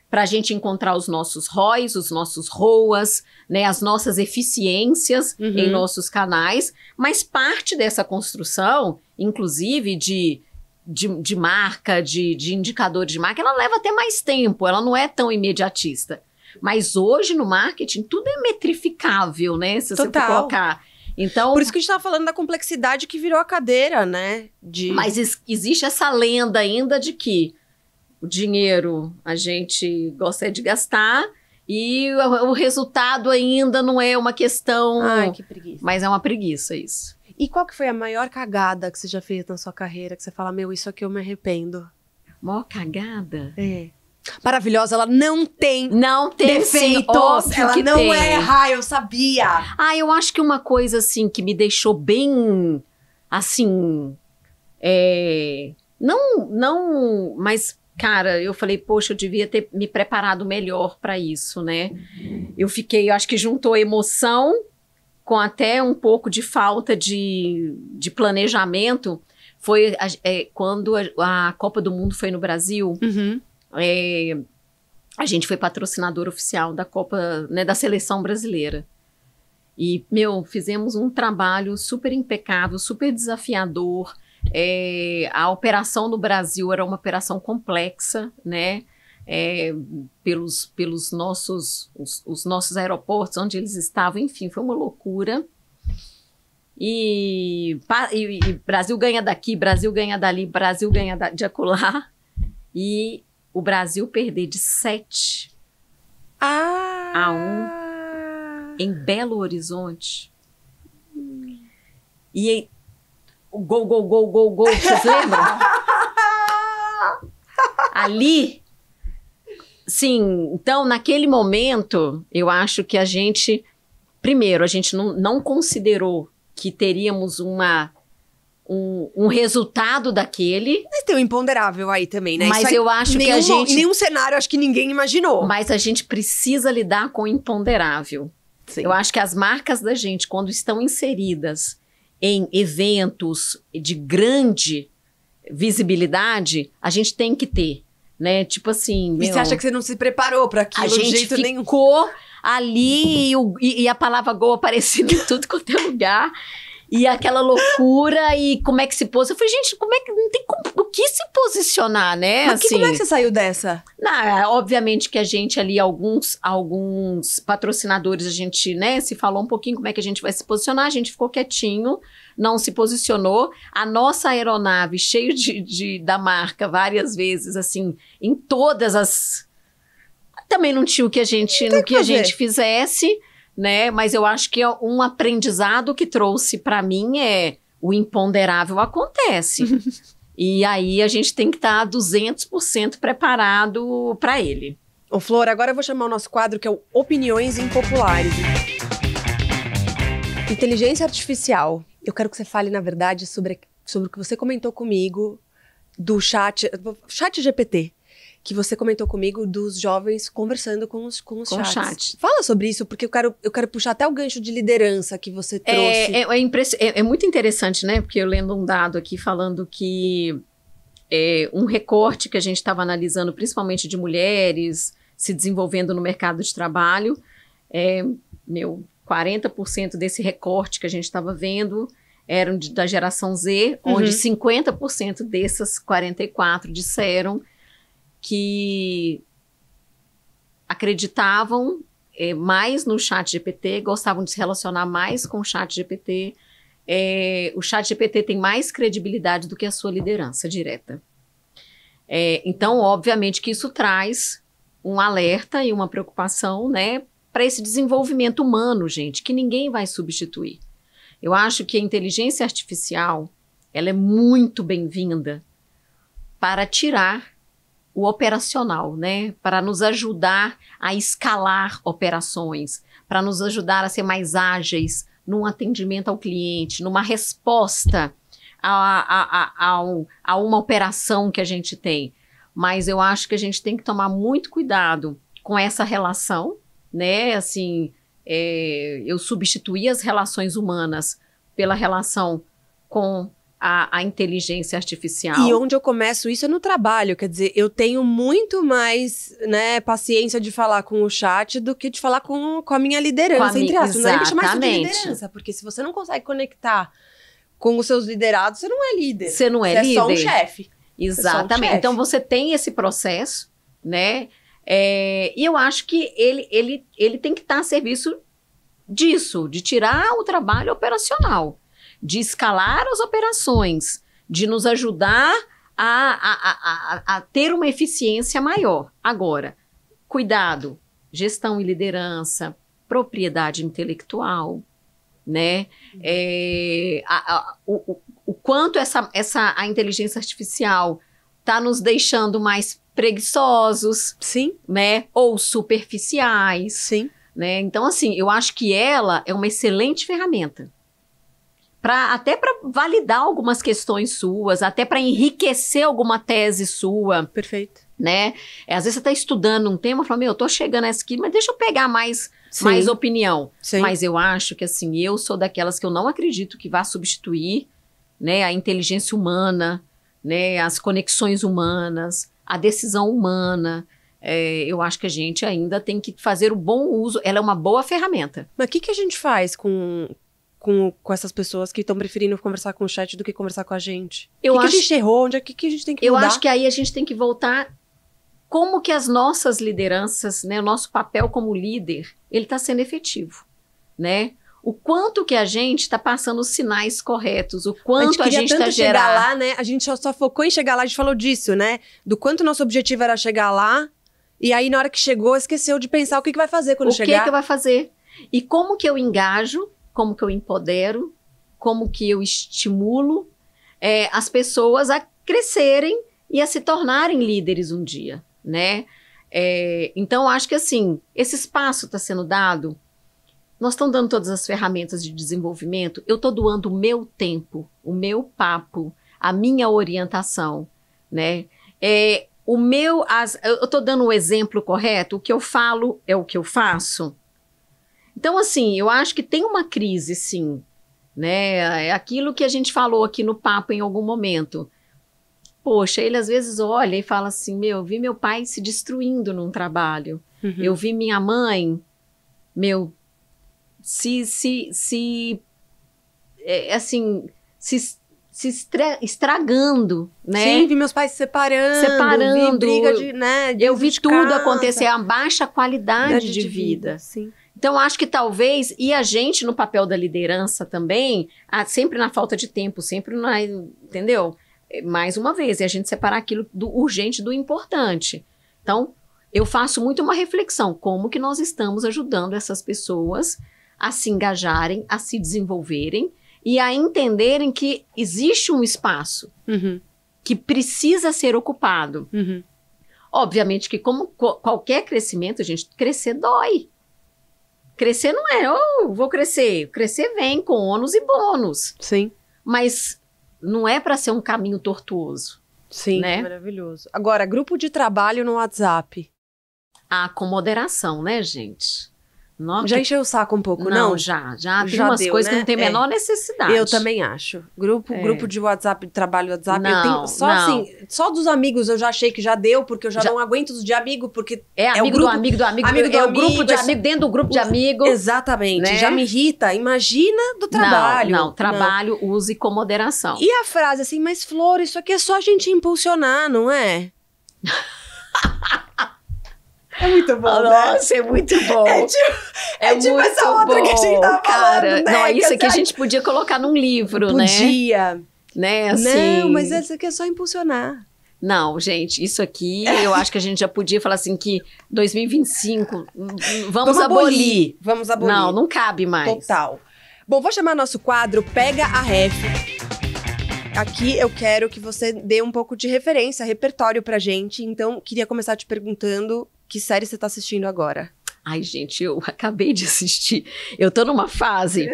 [SPEAKER 1] para a gente encontrar os nossos ROIs, os nossos ROAS, né? As nossas eficiências em nossos canais. Mas parte dessa construção, inclusive de marca, de indicadores de marca, ela leva até mais tempo. Ela não é tão imediatista. Mas hoje no marketing tudo é metrificável, né? Se você for colocar... Então,
[SPEAKER 2] por isso que a gente estava falando da complexidade que virou a cadeira, né?
[SPEAKER 1] Mas existe essa lenda ainda de que o dinheiro a gente gosta de gastar e o resultado ainda não é uma questão...
[SPEAKER 2] Ai, que preguiça.
[SPEAKER 1] Mas é uma preguiça isso.
[SPEAKER 2] E qual que foi a maior cagada que você já fez na sua carreira? Que você fala, meu, isso aqui eu me arrependo.
[SPEAKER 1] Maior cagada?
[SPEAKER 2] Maravilhosa, ela não tem defeitos,
[SPEAKER 1] sim,
[SPEAKER 2] ela não erra, eu sabia.
[SPEAKER 1] Eu acho que uma coisa assim que me deixou bem, assim, não, mas cara, eu falei, poxa, eu devia ter me preparado melhor para isso, né? Eu acho que juntou emoção com até um pouco de falta de planejamento. Foi quando a Copa do Mundo foi no Brasil. A gente foi patrocinador oficial da Copa, né, da seleção brasileira. E, fizemos um trabalho super impecável, super desafiador. A operação no Brasil era uma operação complexa, né? Pelos os nossos aeroportos, onde eles estavam, enfim, foi uma loucura. E Brasil ganha daqui, Brasil ganha dali, Brasil ganha de acolá. E o Brasil perder de 7 a 1 em Belo Horizonte. E aí, gol, vocês lembram? Ali, sim, então naquele momento, eu acho que a gente não considerou que teríamos um resultado daquele.
[SPEAKER 2] Mas tem um imponderável aí também, né?
[SPEAKER 1] Mas eu acho que a gente...
[SPEAKER 2] Em nenhum cenário, acho que ninguém imaginou.
[SPEAKER 1] Mas a gente precisa lidar com o imponderável. Sim. Eu acho que as marcas da gente, quando estão inseridas em eventos de grande visibilidade, a gente tem que ter, né? Tipo assim...
[SPEAKER 2] E você acha que você não se preparou para aquilo de jeito nenhum?
[SPEAKER 1] ali e a palavra gol aparecendo em tudo quanto é lugar. E aquela loucura, e como é que se pôs? Eu falei, gente, como é que não tem o que se posicionar, né?
[SPEAKER 2] Mas
[SPEAKER 1] assim,
[SPEAKER 2] como é que você saiu dessa?
[SPEAKER 1] Obviamente que a gente ali, alguns patrocinadores, a gente, né, se falou um pouquinho como é que a gente vai se posicionar, a gente ficou quietinho, não se posicionou. A nossa aeronave, cheio da marca, várias vezes, assim, em todas as... Também não tinha o que a gente fizesse, né? Mas eu acho que um aprendizado que trouxe para mim é o imponderável acontece. E aí a gente tem que estar 200% preparado para ele.
[SPEAKER 2] Ô, Flor, agora eu vou chamar o nosso quadro que é o Opiniões Impopulares. Inteligência artificial. Eu quero que você fale, na verdade, sobre o que você comentou comigo do chat GPT. Que você comentou comigo dos jovens conversando com os chats.
[SPEAKER 1] Chat.
[SPEAKER 2] Fala sobre isso, porque eu quero puxar até o gancho de liderança que você trouxe.
[SPEAKER 1] É muito interessante, né? Porque eu lendo um dado aqui falando que um recorte que a gente estava analisando, principalmente de mulheres se desenvolvendo no mercado de trabalho, 40% desse recorte que a gente estava vendo eram da geração Z, onde 50% dessas 44 disseram que acreditavam mais no chat GPT, gostavam de se relacionar mais com o chat GPT. O chat GPT tem mais credibilidade do que a sua liderança direta. Então, obviamente que isso traz um alerta e uma preocupação, né, para esse desenvolvimento humano, gente, que ninguém vai substituir. Eu acho que a inteligência artificial, ela é muito bem-vinda para tirar o operacional, né? Para nos ajudar a escalar operações, para nos ajudar a ser mais ágeis num atendimento ao cliente, numa resposta a uma operação que a gente tem. Mas eu acho que a gente tem que tomar muito cuidado com essa relação, né? Assim, eu substituí as relações humanas pela relação com a inteligência artificial.
[SPEAKER 2] E onde eu começo isso é no trabalho, quer dizer, eu tenho muito mais, né, paciência de falar com o chat do que de falar com a minha liderança, entre aspas. Não é nem chamar isso de liderança, porque se você não consegue conectar com os seus liderados, você não é líder.
[SPEAKER 1] Você não é líder.
[SPEAKER 2] É só um chefe.
[SPEAKER 1] Exatamente. Então você tem esse processo, né? E eu acho que ele tem que estar a serviço disso, de tirar o trabalho operacional, de escalar as operações, de nos ajudar a ter uma eficiência maior. Agora, cuidado, gestão e liderança, propriedade intelectual, né? O quanto a inteligência artificial está nos deixando mais preguiçosos,
[SPEAKER 2] sim,
[SPEAKER 1] né? Ou superficiais,
[SPEAKER 2] sim,
[SPEAKER 1] né? Então, assim, eu acho que ela é uma excelente ferramenta. Até para validar algumas questões suas, até para enriquecer alguma tese sua.
[SPEAKER 2] Perfeito.
[SPEAKER 1] Né? Às vezes você está estudando um tema e fala, eu tô chegando nessa aqui, mas deixa eu pegar mais opinião.
[SPEAKER 2] Sim.
[SPEAKER 1] Mas eu acho que, assim, eu sou daquelas que eu não acredito que vá substituir, né, a inteligência humana, né, as conexões humanas, a decisão humana. Eu acho que a gente ainda tem que fazer o bom uso. Ela é uma boa ferramenta.
[SPEAKER 2] Mas o que a gente faz com essas pessoas que estão preferindo conversar com o chat do que conversar com a gente? O que a gente errou? Onde é que a gente tem que mudar?
[SPEAKER 1] Eu acho que aí a gente tem que voltar como que as nossas lideranças, né, o nosso papel como líder, ele está sendo efetivo, né? O quanto que a gente está passando os sinais corretos, o quanto a gente está gerando.
[SPEAKER 2] Chegar lá, né? A gente só focou em chegar lá, a gente falou disso, né? Do quanto nosso objetivo era chegar lá, e aí na hora que chegou, esqueceu de pensar o que vai fazer quando chegar.
[SPEAKER 1] O que vai fazer? E como que eu engajo, como que eu empodero, como que eu estimulo as pessoas a crescerem e a se tornarem líderes um dia, né? Então, acho que assim, esse espaço está sendo dado, nós estamos dando todas as ferramentas de desenvolvimento, eu estou doando o meu tempo, o meu papo, a minha orientação, né? Eu estou dando o exemplo correto, o que eu falo é o que eu faço. Então, assim, eu acho que tem uma crise, sim, né? É aquilo que a gente falou aqui no papo em algum momento. Poxa, ele às vezes olha e fala assim, eu vi meu pai se destruindo num trabalho. Uhum. Eu vi minha mãe meu, assim, estragando, né?
[SPEAKER 2] Sim, vi meus pais se separando, vi briga de, né,
[SPEAKER 1] eu vi
[SPEAKER 2] de
[SPEAKER 1] tudo
[SPEAKER 2] casa,
[SPEAKER 1] acontecer, a baixa qualidade de vida.
[SPEAKER 2] Sim.
[SPEAKER 1] Então, acho que talvez, e a gente no papel da liderança também, sempre na falta de tempo, sempre na, entendeu? Mais uma vez, é a gente separar aquilo do urgente do importante. Então, eu faço muito uma reflexão, como que nós estamos ajudando essas pessoas a se engajarem, a se desenvolverem e a entenderem que existe um espaço que precisa ser ocupado. Obviamente que como qualquer crescimento, gente, crescer dói. Crescer não é, vou crescer. Crescer vem com ônus e bônus.
[SPEAKER 2] Sim.
[SPEAKER 1] Mas não é para ser um caminho tortuoso.
[SPEAKER 2] Sim,
[SPEAKER 1] né?
[SPEAKER 2] Maravilhoso. Agora, grupo de trabalho no WhatsApp.
[SPEAKER 1] Com moderação, né, gente? Nossa,
[SPEAKER 2] já encheu o saco um pouco, não?
[SPEAKER 1] Já tem umas
[SPEAKER 2] deu,
[SPEAKER 1] coisas
[SPEAKER 2] né?
[SPEAKER 1] que não tem a menor necessidade.
[SPEAKER 2] Eu também acho. Grupo de WhatsApp, de trabalho WhatsApp,
[SPEAKER 1] Não,
[SPEAKER 2] eu tenho só
[SPEAKER 1] não.
[SPEAKER 2] assim, só dos amigos eu já achei que já deu, porque eu já não aguento os de amigo, porque
[SPEAKER 1] amigo
[SPEAKER 2] o grupo,
[SPEAKER 1] do amigo do amigo,
[SPEAKER 2] amigo do
[SPEAKER 1] é o
[SPEAKER 2] amigo,
[SPEAKER 1] grupo de amigo dentro do grupo de amigo.
[SPEAKER 2] Exatamente,
[SPEAKER 1] né?
[SPEAKER 2] já me irrita. Imagina do trabalho.
[SPEAKER 1] Não, trabalho use com moderação.
[SPEAKER 2] E a frase assim, mas Flor, isso aqui é só a gente impulsionar, não é? É muito bom,
[SPEAKER 1] Nossa, é muito bom.
[SPEAKER 2] É tipo
[SPEAKER 1] muito
[SPEAKER 2] essa outra
[SPEAKER 1] bom,
[SPEAKER 2] que a gente tava
[SPEAKER 1] cara.
[SPEAKER 2] falando, né?
[SPEAKER 1] Não, isso
[SPEAKER 2] Que
[SPEAKER 1] aqui a gente podia colocar num livro, né?
[SPEAKER 2] Podia.
[SPEAKER 1] Né, assim.
[SPEAKER 2] Não, mas isso aqui é só impulsionar.
[SPEAKER 1] Não, gente, isso aqui eu acho que a gente já podia falar assim que 2025 vamos abolir.
[SPEAKER 2] Vamos abolir.
[SPEAKER 1] Não cabe mais.
[SPEAKER 2] Total. Bom, vou chamar nosso quadro Pega a Ref. Aqui eu quero que você dê um pouco de referência, repertório pra gente. Então, queria começar te perguntando que série você tá assistindo agora.
[SPEAKER 1] Ai, gente, eu acabei de assistir. Eu tô numa fase...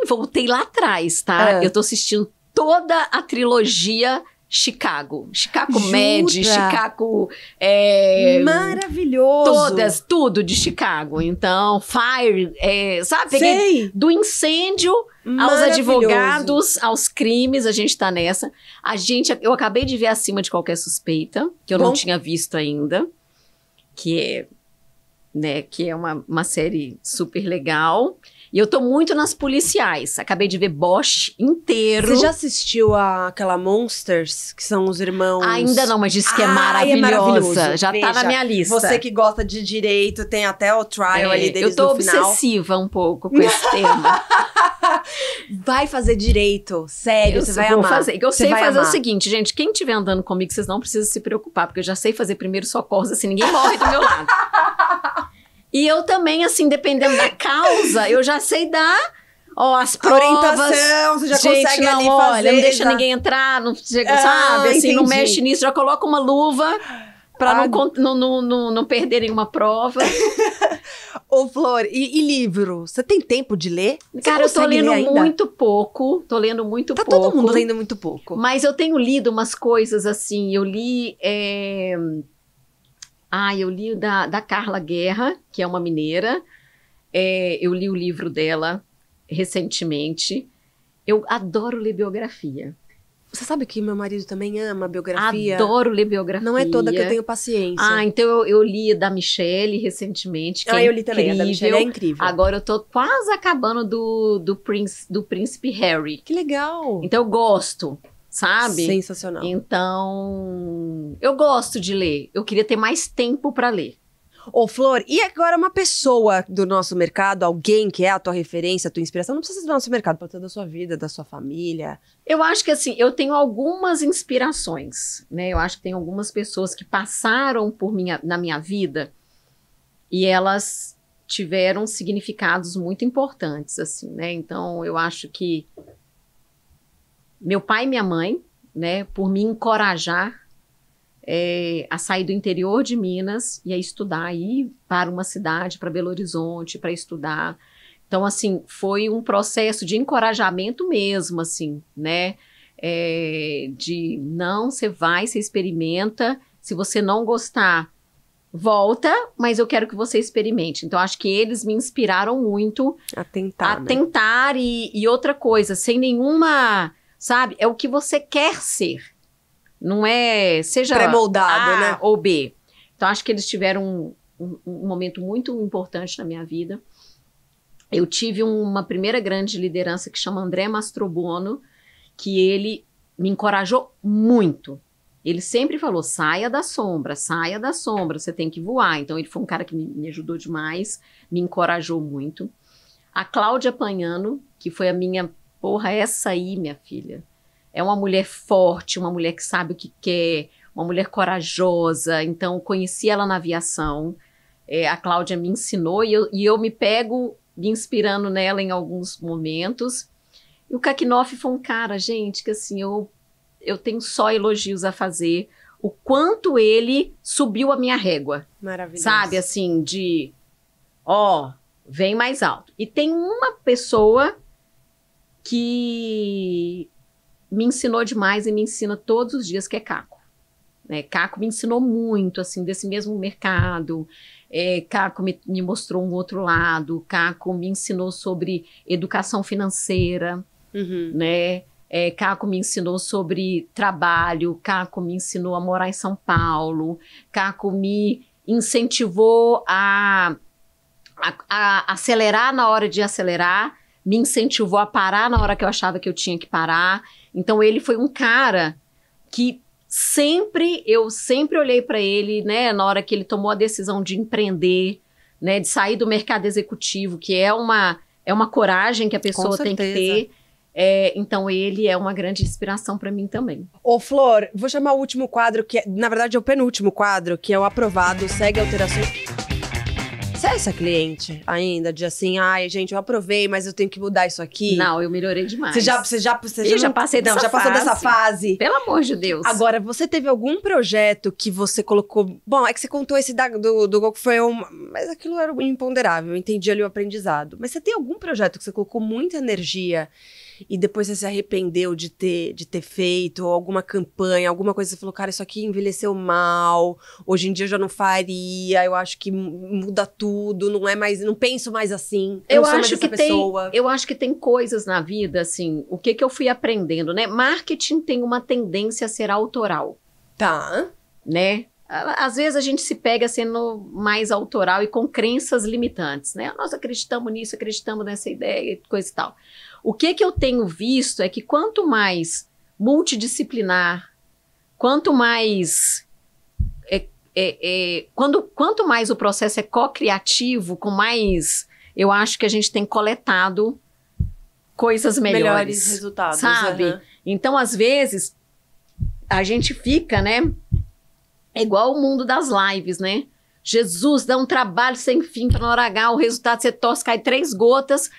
[SPEAKER 1] voltei lá atrás, tá? Eu tô assistindo toda a trilogia Chicago. Chicago Med, Chicago...
[SPEAKER 2] Maravilhoso!
[SPEAKER 1] Tudo de Chicago. Então, Fire, sabe?
[SPEAKER 2] Sei!
[SPEAKER 1] Do incêndio aos advogados, aos crimes, a gente tá nessa. Eu acabei de ver Acima de Qualquer Suspeita, que eu não tinha visto ainda, que é uma série super legal. E eu tô muito nas policiais. Acabei de ver Bosch inteiro.
[SPEAKER 2] Você já assistiu aquela Monsters, que são os irmãos...
[SPEAKER 1] Ainda não, mas disse que é maravilhosa. Já tá na minha lista.
[SPEAKER 2] Você que gosta de direito, tem até o trial ali deles
[SPEAKER 1] no final. Eu tô
[SPEAKER 2] obsessiva
[SPEAKER 1] um pouco com esse tema.
[SPEAKER 2] Vai fazer direito, sério, você vai amar.
[SPEAKER 1] Fazer. Eu sei fazer o seguinte, gente, quem estiver andando comigo, vocês não precisam se preocupar, porque eu já sei fazer primeiro socorros, assim, ninguém morre do meu lado. E eu também, assim, dependendo da causa, eu já sei dar, as provas.
[SPEAKER 2] Orientação, você já consegue ali fazer.
[SPEAKER 1] Olha, não deixa ninguém entrar, não chega, sabe? Assim,
[SPEAKER 2] entendi.
[SPEAKER 1] não mexe nisso, já coloca uma luva pra não perder nenhuma prova.
[SPEAKER 2] Ô, Flor, e livro? Você tem tempo de ler?
[SPEAKER 1] Cara, eu tô lendo muito pouco. Tá
[SPEAKER 2] todo mundo lendo muito pouco.
[SPEAKER 1] Mas eu tenho lido umas coisas assim. Eu li da Carla Guerra, que é uma mineira. Eu li o livro dela recentemente. Eu adoro ler biografia.
[SPEAKER 2] Você sabe que meu marido também ama biografia?
[SPEAKER 1] Adoro ler biografia.
[SPEAKER 2] Não é toda que eu tenho paciência.
[SPEAKER 1] Então eu li da Michelle recentemente, que é
[SPEAKER 2] eu li também, a da Michelle é incrível.
[SPEAKER 1] Agora eu tô quase acabando do Príncipe Harry.
[SPEAKER 2] Que legal!
[SPEAKER 1] Então eu gosto, sabe?
[SPEAKER 2] Sensacional.
[SPEAKER 1] Então, eu gosto de ler. Eu queria ter mais tempo para ler.
[SPEAKER 2] Ô, Flor, e agora uma pessoa do nosso mercado, alguém que é a tua referência, a tua inspiração, não precisa ser do nosso mercado, pode ser da sua vida, da sua família.
[SPEAKER 1] Eu acho que assim, eu tenho algumas inspirações, né? Eu acho que tem algumas pessoas que passaram na minha vida e elas tiveram significados muito importantes, assim, né? Então, eu acho que meu pai e minha mãe, né, por me encorajar a sair do interior de Minas e a estudar, ir para uma cidade, para Belo Horizonte, para estudar. Então, assim, foi um processo de encorajamento mesmo, assim, né? Você vai, você experimenta, se você não gostar, volta, mas eu quero que você experimente. Então, acho que eles me inspiraram muito
[SPEAKER 2] a tentar,
[SPEAKER 1] tentar e outra coisa, sem nenhuma, sabe? É o que você quer ser. Não é, seja
[SPEAKER 2] pré-moldado,
[SPEAKER 1] A
[SPEAKER 2] né?
[SPEAKER 1] ou B. Então, acho que eles tiveram um momento muito importante na minha vida. Eu tive uma primeira grande liderança que chama André Mastrobuono, que ele me encorajou muito. Ele sempre falou, saia da sombra, você tem que voar. Então ele foi um cara que me ajudou demais, me encorajou muito. A Cláudia Pagnano, que foi a minha, essa aí, minha filha, é uma mulher forte, uma mulher que sabe o que quer, uma mulher corajosa. Então conheci ela na aviação, a Cláudia me ensinou e eu me pego me inspirando nela em alguns momentos. E o Kakinoff foi um cara, gente, que assim, eu tenho só elogios a fazer. O quanto ele subiu a minha régua.
[SPEAKER 2] Maravilhoso.
[SPEAKER 1] Sabe, assim, vem mais alto. E tem uma pessoa que me ensinou demais e me ensina todos os dias, que é Caco. Caco me ensinou muito, assim, desse mesmo mercado. Caco me mostrou um outro lado. Caco me ensinou sobre educação financeira, né? Caco me ensinou sobre trabalho. Caco me ensinou a morar em São Paulo. Caco me incentivou a acelerar na hora de acelerar. Me incentivou a parar na hora que eu achava que eu tinha que parar. Então ele foi um cara que eu sempre olhei para ele, né, na hora que ele tomou a decisão de empreender, né, de sair do mercado executivo, que é uma coragem que a pessoa tem que ter. Então ele é uma grande inspiração para mim também.
[SPEAKER 2] Ô Flor, vou chamar o último quadro, que na verdade é o penúltimo quadro, que é o aprovado, segue alterações. Você é essa cliente ainda, de assim, ai gente, eu aprovei, mas eu tenho que mudar isso aqui?
[SPEAKER 1] Não, eu melhorei demais.
[SPEAKER 2] Você já
[SPEAKER 1] passei dessa
[SPEAKER 2] já passou dessa fase.
[SPEAKER 1] Pelo amor de Deus.
[SPEAKER 2] Agora, você teve algum projeto que você colocou... Bom, é que você contou esse do Gol, que foi mas aquilo era imponderável, eu entendi ali o aprendizado. Mas você tem algum projeto que você colocou muita energia e depois você se arrependeu de ter feito, ou alguma campanha, alguma coisa que você falou, cara, isso aqui envelheceu mal, hoje em dia eu já não faria, eu acho que muda tudo, não penso mais assim, eu sou mais essa pessoa.
[SPEAKER 1] Eu acho que tem coisas na vida, assim, o que eu fui aprendendo, né? Marketing tem uma tendência a ser autoral.
[SPEAKER 2] Tá.
[SPEAKER 1] Né? Às vezes a gente se pega sendo mais autoral e com crenças limitantes, né? Nós acreditamos nisso, acreditamos nessa ideia, coisa e tal. O que eu tenho visto é que quanto mais multidisciplinar, quanto mais quanto mais o processo é co-criativo, com mais eu acho que a gente tem coletado coisas melhores
[SPEAKER 2] resultados,
[SPEAKER 1] sabe? Então às vezes a gente fica, né? É igual o mundo das lives, né? Jesus, dá um trabalho sem fim para na hora H, o resultado você tosse, cai 3 gotas,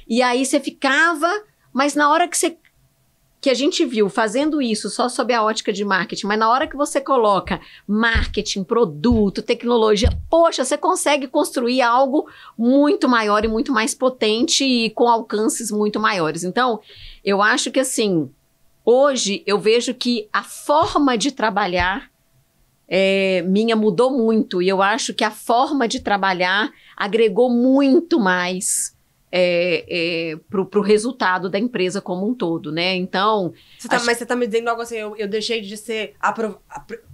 [SPEAKER 1] e aí você ficava, mas na hora que a gente viu fazendo isso só sob a ótica de marketing, mas na hora que você coloca marketing, produto, tecnologia, poxa, você consegue construir algo muito maior e muito mais potente e com alcances muito maiores. Então, eu acho que assim, hoje eu vejo que a forma de trabalhar minha mudou muito, e eu acho que a forma de trabalhar agregou muito mais pro resultado da empresa como um todo, né? Então...
[SPEAKER 2] Mas você tá me dizendo algo assim, eu deixei de ser...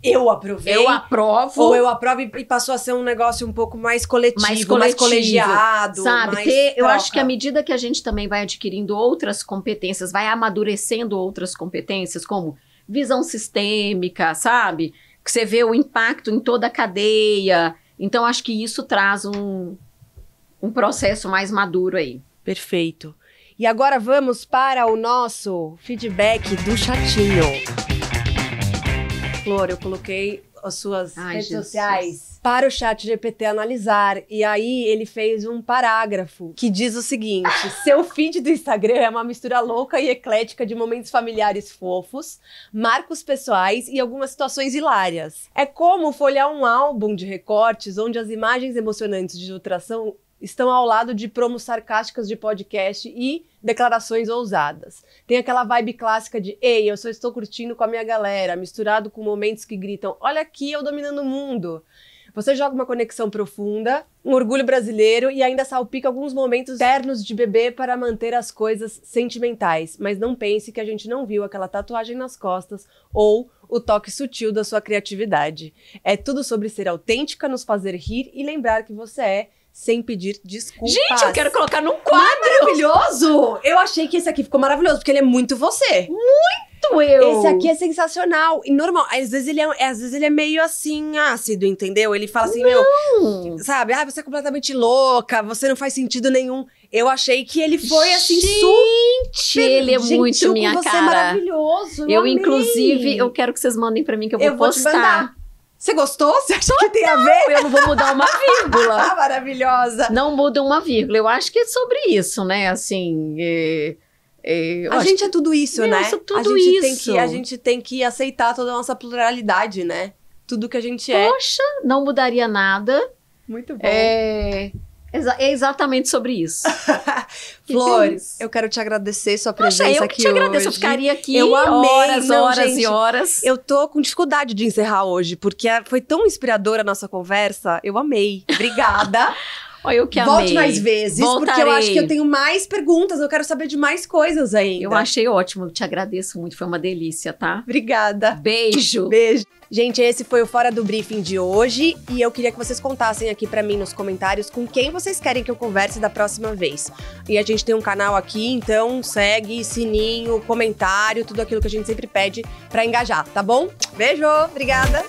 [SPEAKER 2] eu aprovei.
[SPEAKER 1] Eu aprovo.
[SPEAKER 2] Ou eu aprovo e passou a ser um negócio um pouco mais coletivo, mais colegiado.
[SPEAKER 1] Sabe? Eu acho que à medida que a gente também vai adquirindo outras competências, vai amadurecendo outras competências, como visão sistêmica, sabe? Que você vê o impacto em toda a cadeia. Então, acho que isso traz um processo mais maduro aí.
[SPEAKER 2] Perfeito. E agora vamos para o nosso feedback do chatinho. Flor, eu coloquei as suas redes sociais para o ChatGPT analisar. E aí ele fez um parágrafo que diz o seguinte: seu feed do Instagram é uma mistura louca e eclética de momentos familiares fofos, marcos pessoais e algumas situações hilárias. É como folhear um álbum de recortes onde as imagens emocionantes de ilustração estão ao lado de promos sarcásticas de podcast e declarações ousadas. Tem aquela vibe clássica de ei, eu só estou curtindo com a minha galera, misturado com momentos que gritam olha aqui, eu dominando o mundo. Você joga uma conexão profunda, um orgulho brasileiro e ainda salpica alguns momentos ternos de bebê para manter as coisas sentimentais. Mas não pense que a gente não viu aquela tatuagem nas costas ou o toque sutil da sua criatividade. É tudo sobre ser autêntica, nos fazer rir e lembrar que você é, sem pedir desculpas.
[SPEAKER 1] Gente, eu quero colocar num quadro!
[SPEAKER 2] Maravilhoso! Eu achei que esse aqui ficou maravilhoso, porque ele é muito você.
[SPEAKER 1] Muito eu!
[SPEAKER 2] Esse aqui é sensacional. E normal, às vezes ele é meio assim, ácido, entendeu? Ele fala assim, meu, sabe? Ah, você é completamente louca, você não faz sentido nenhum. Eu achei que ele foi assim,
[SPEAKER 1] Gente, ele é muito minha
[SPEAKER 2] você
[SPEAKER 1] cara.
[SPEAKER 2] É maravilhoso.
[SPEAKER 1] Eu,
[SPEAKER 2] amei.
[SPEAKER 1] Inclusive, eu quero que vocês mandem pra mim que eu vou
[SPEAKER 2] vou te
[SPEAKER 1] postar.
[SPEAKER 2] mandar. Você gostou? Você acha que tem a ver?
[SPEAKER 1] Eu não vou mudar uma vírgula.
[SPEAKER 2] Ah, maravilhosa.
[SPEAKER 1] Não muda uma vírgula. Eu acho que é sobre isso, né? Assim,
[SPEAKER 2] a gente é tudo isso, né?
[SPEAKER 1] Tudo
[SPEAKER 2] a gente tem que aceitar toda a nossa pluralidade, né? Tudo que a gente é.
[SPEAKER 1] Poxa, não mudaria nada.
[SPEAKER 2] Muito bom.
[SPEAKER 1] É exatamente sobre isso.
[SPEAKER 2] Flor, eu quero te agradecer sua presença aqui hoje.
[SPEAKER 1] Eu que te agradeço. Eu ficaria aqui
[SPEAKER 2] eu amei,
[SPEAKER 1] horas e horas.
[SPEAKER 2] Eu tô com dificuldade de encerrar hoje, porque foi tão inspiradora a nossa conversa. Eu amei. Obrigada.
[SPEAKER 1] Eu que amei.
[SPEAKER 2] Volte mais vezes,
[SPEAKER 1] Voltarei.
[SPEAKER 2] Porque eu acho que eu tenho mais perguntas, eu quero saber de mais coisas ainda.
[SPEAKER 1] Eu achei ótimo, eu te agradeço muito, foi uma delícia, tá?
[SPEAKER 2] Obrigada.
[SPEAKER 1] Beijo.
[SPEAKER 2] Beijo. Gente, esse foi o Fora do Briefing de hoje e eu queria que vocês contassem aqui pra mim nos comentários com quem vocês querem que eu converse da próxima vez. E a gente tem um canal aqui, então segue, sininho, comentário, tudo aquilo que a gente sempre pede pra engajar, tá bom? Beijo, obrigada.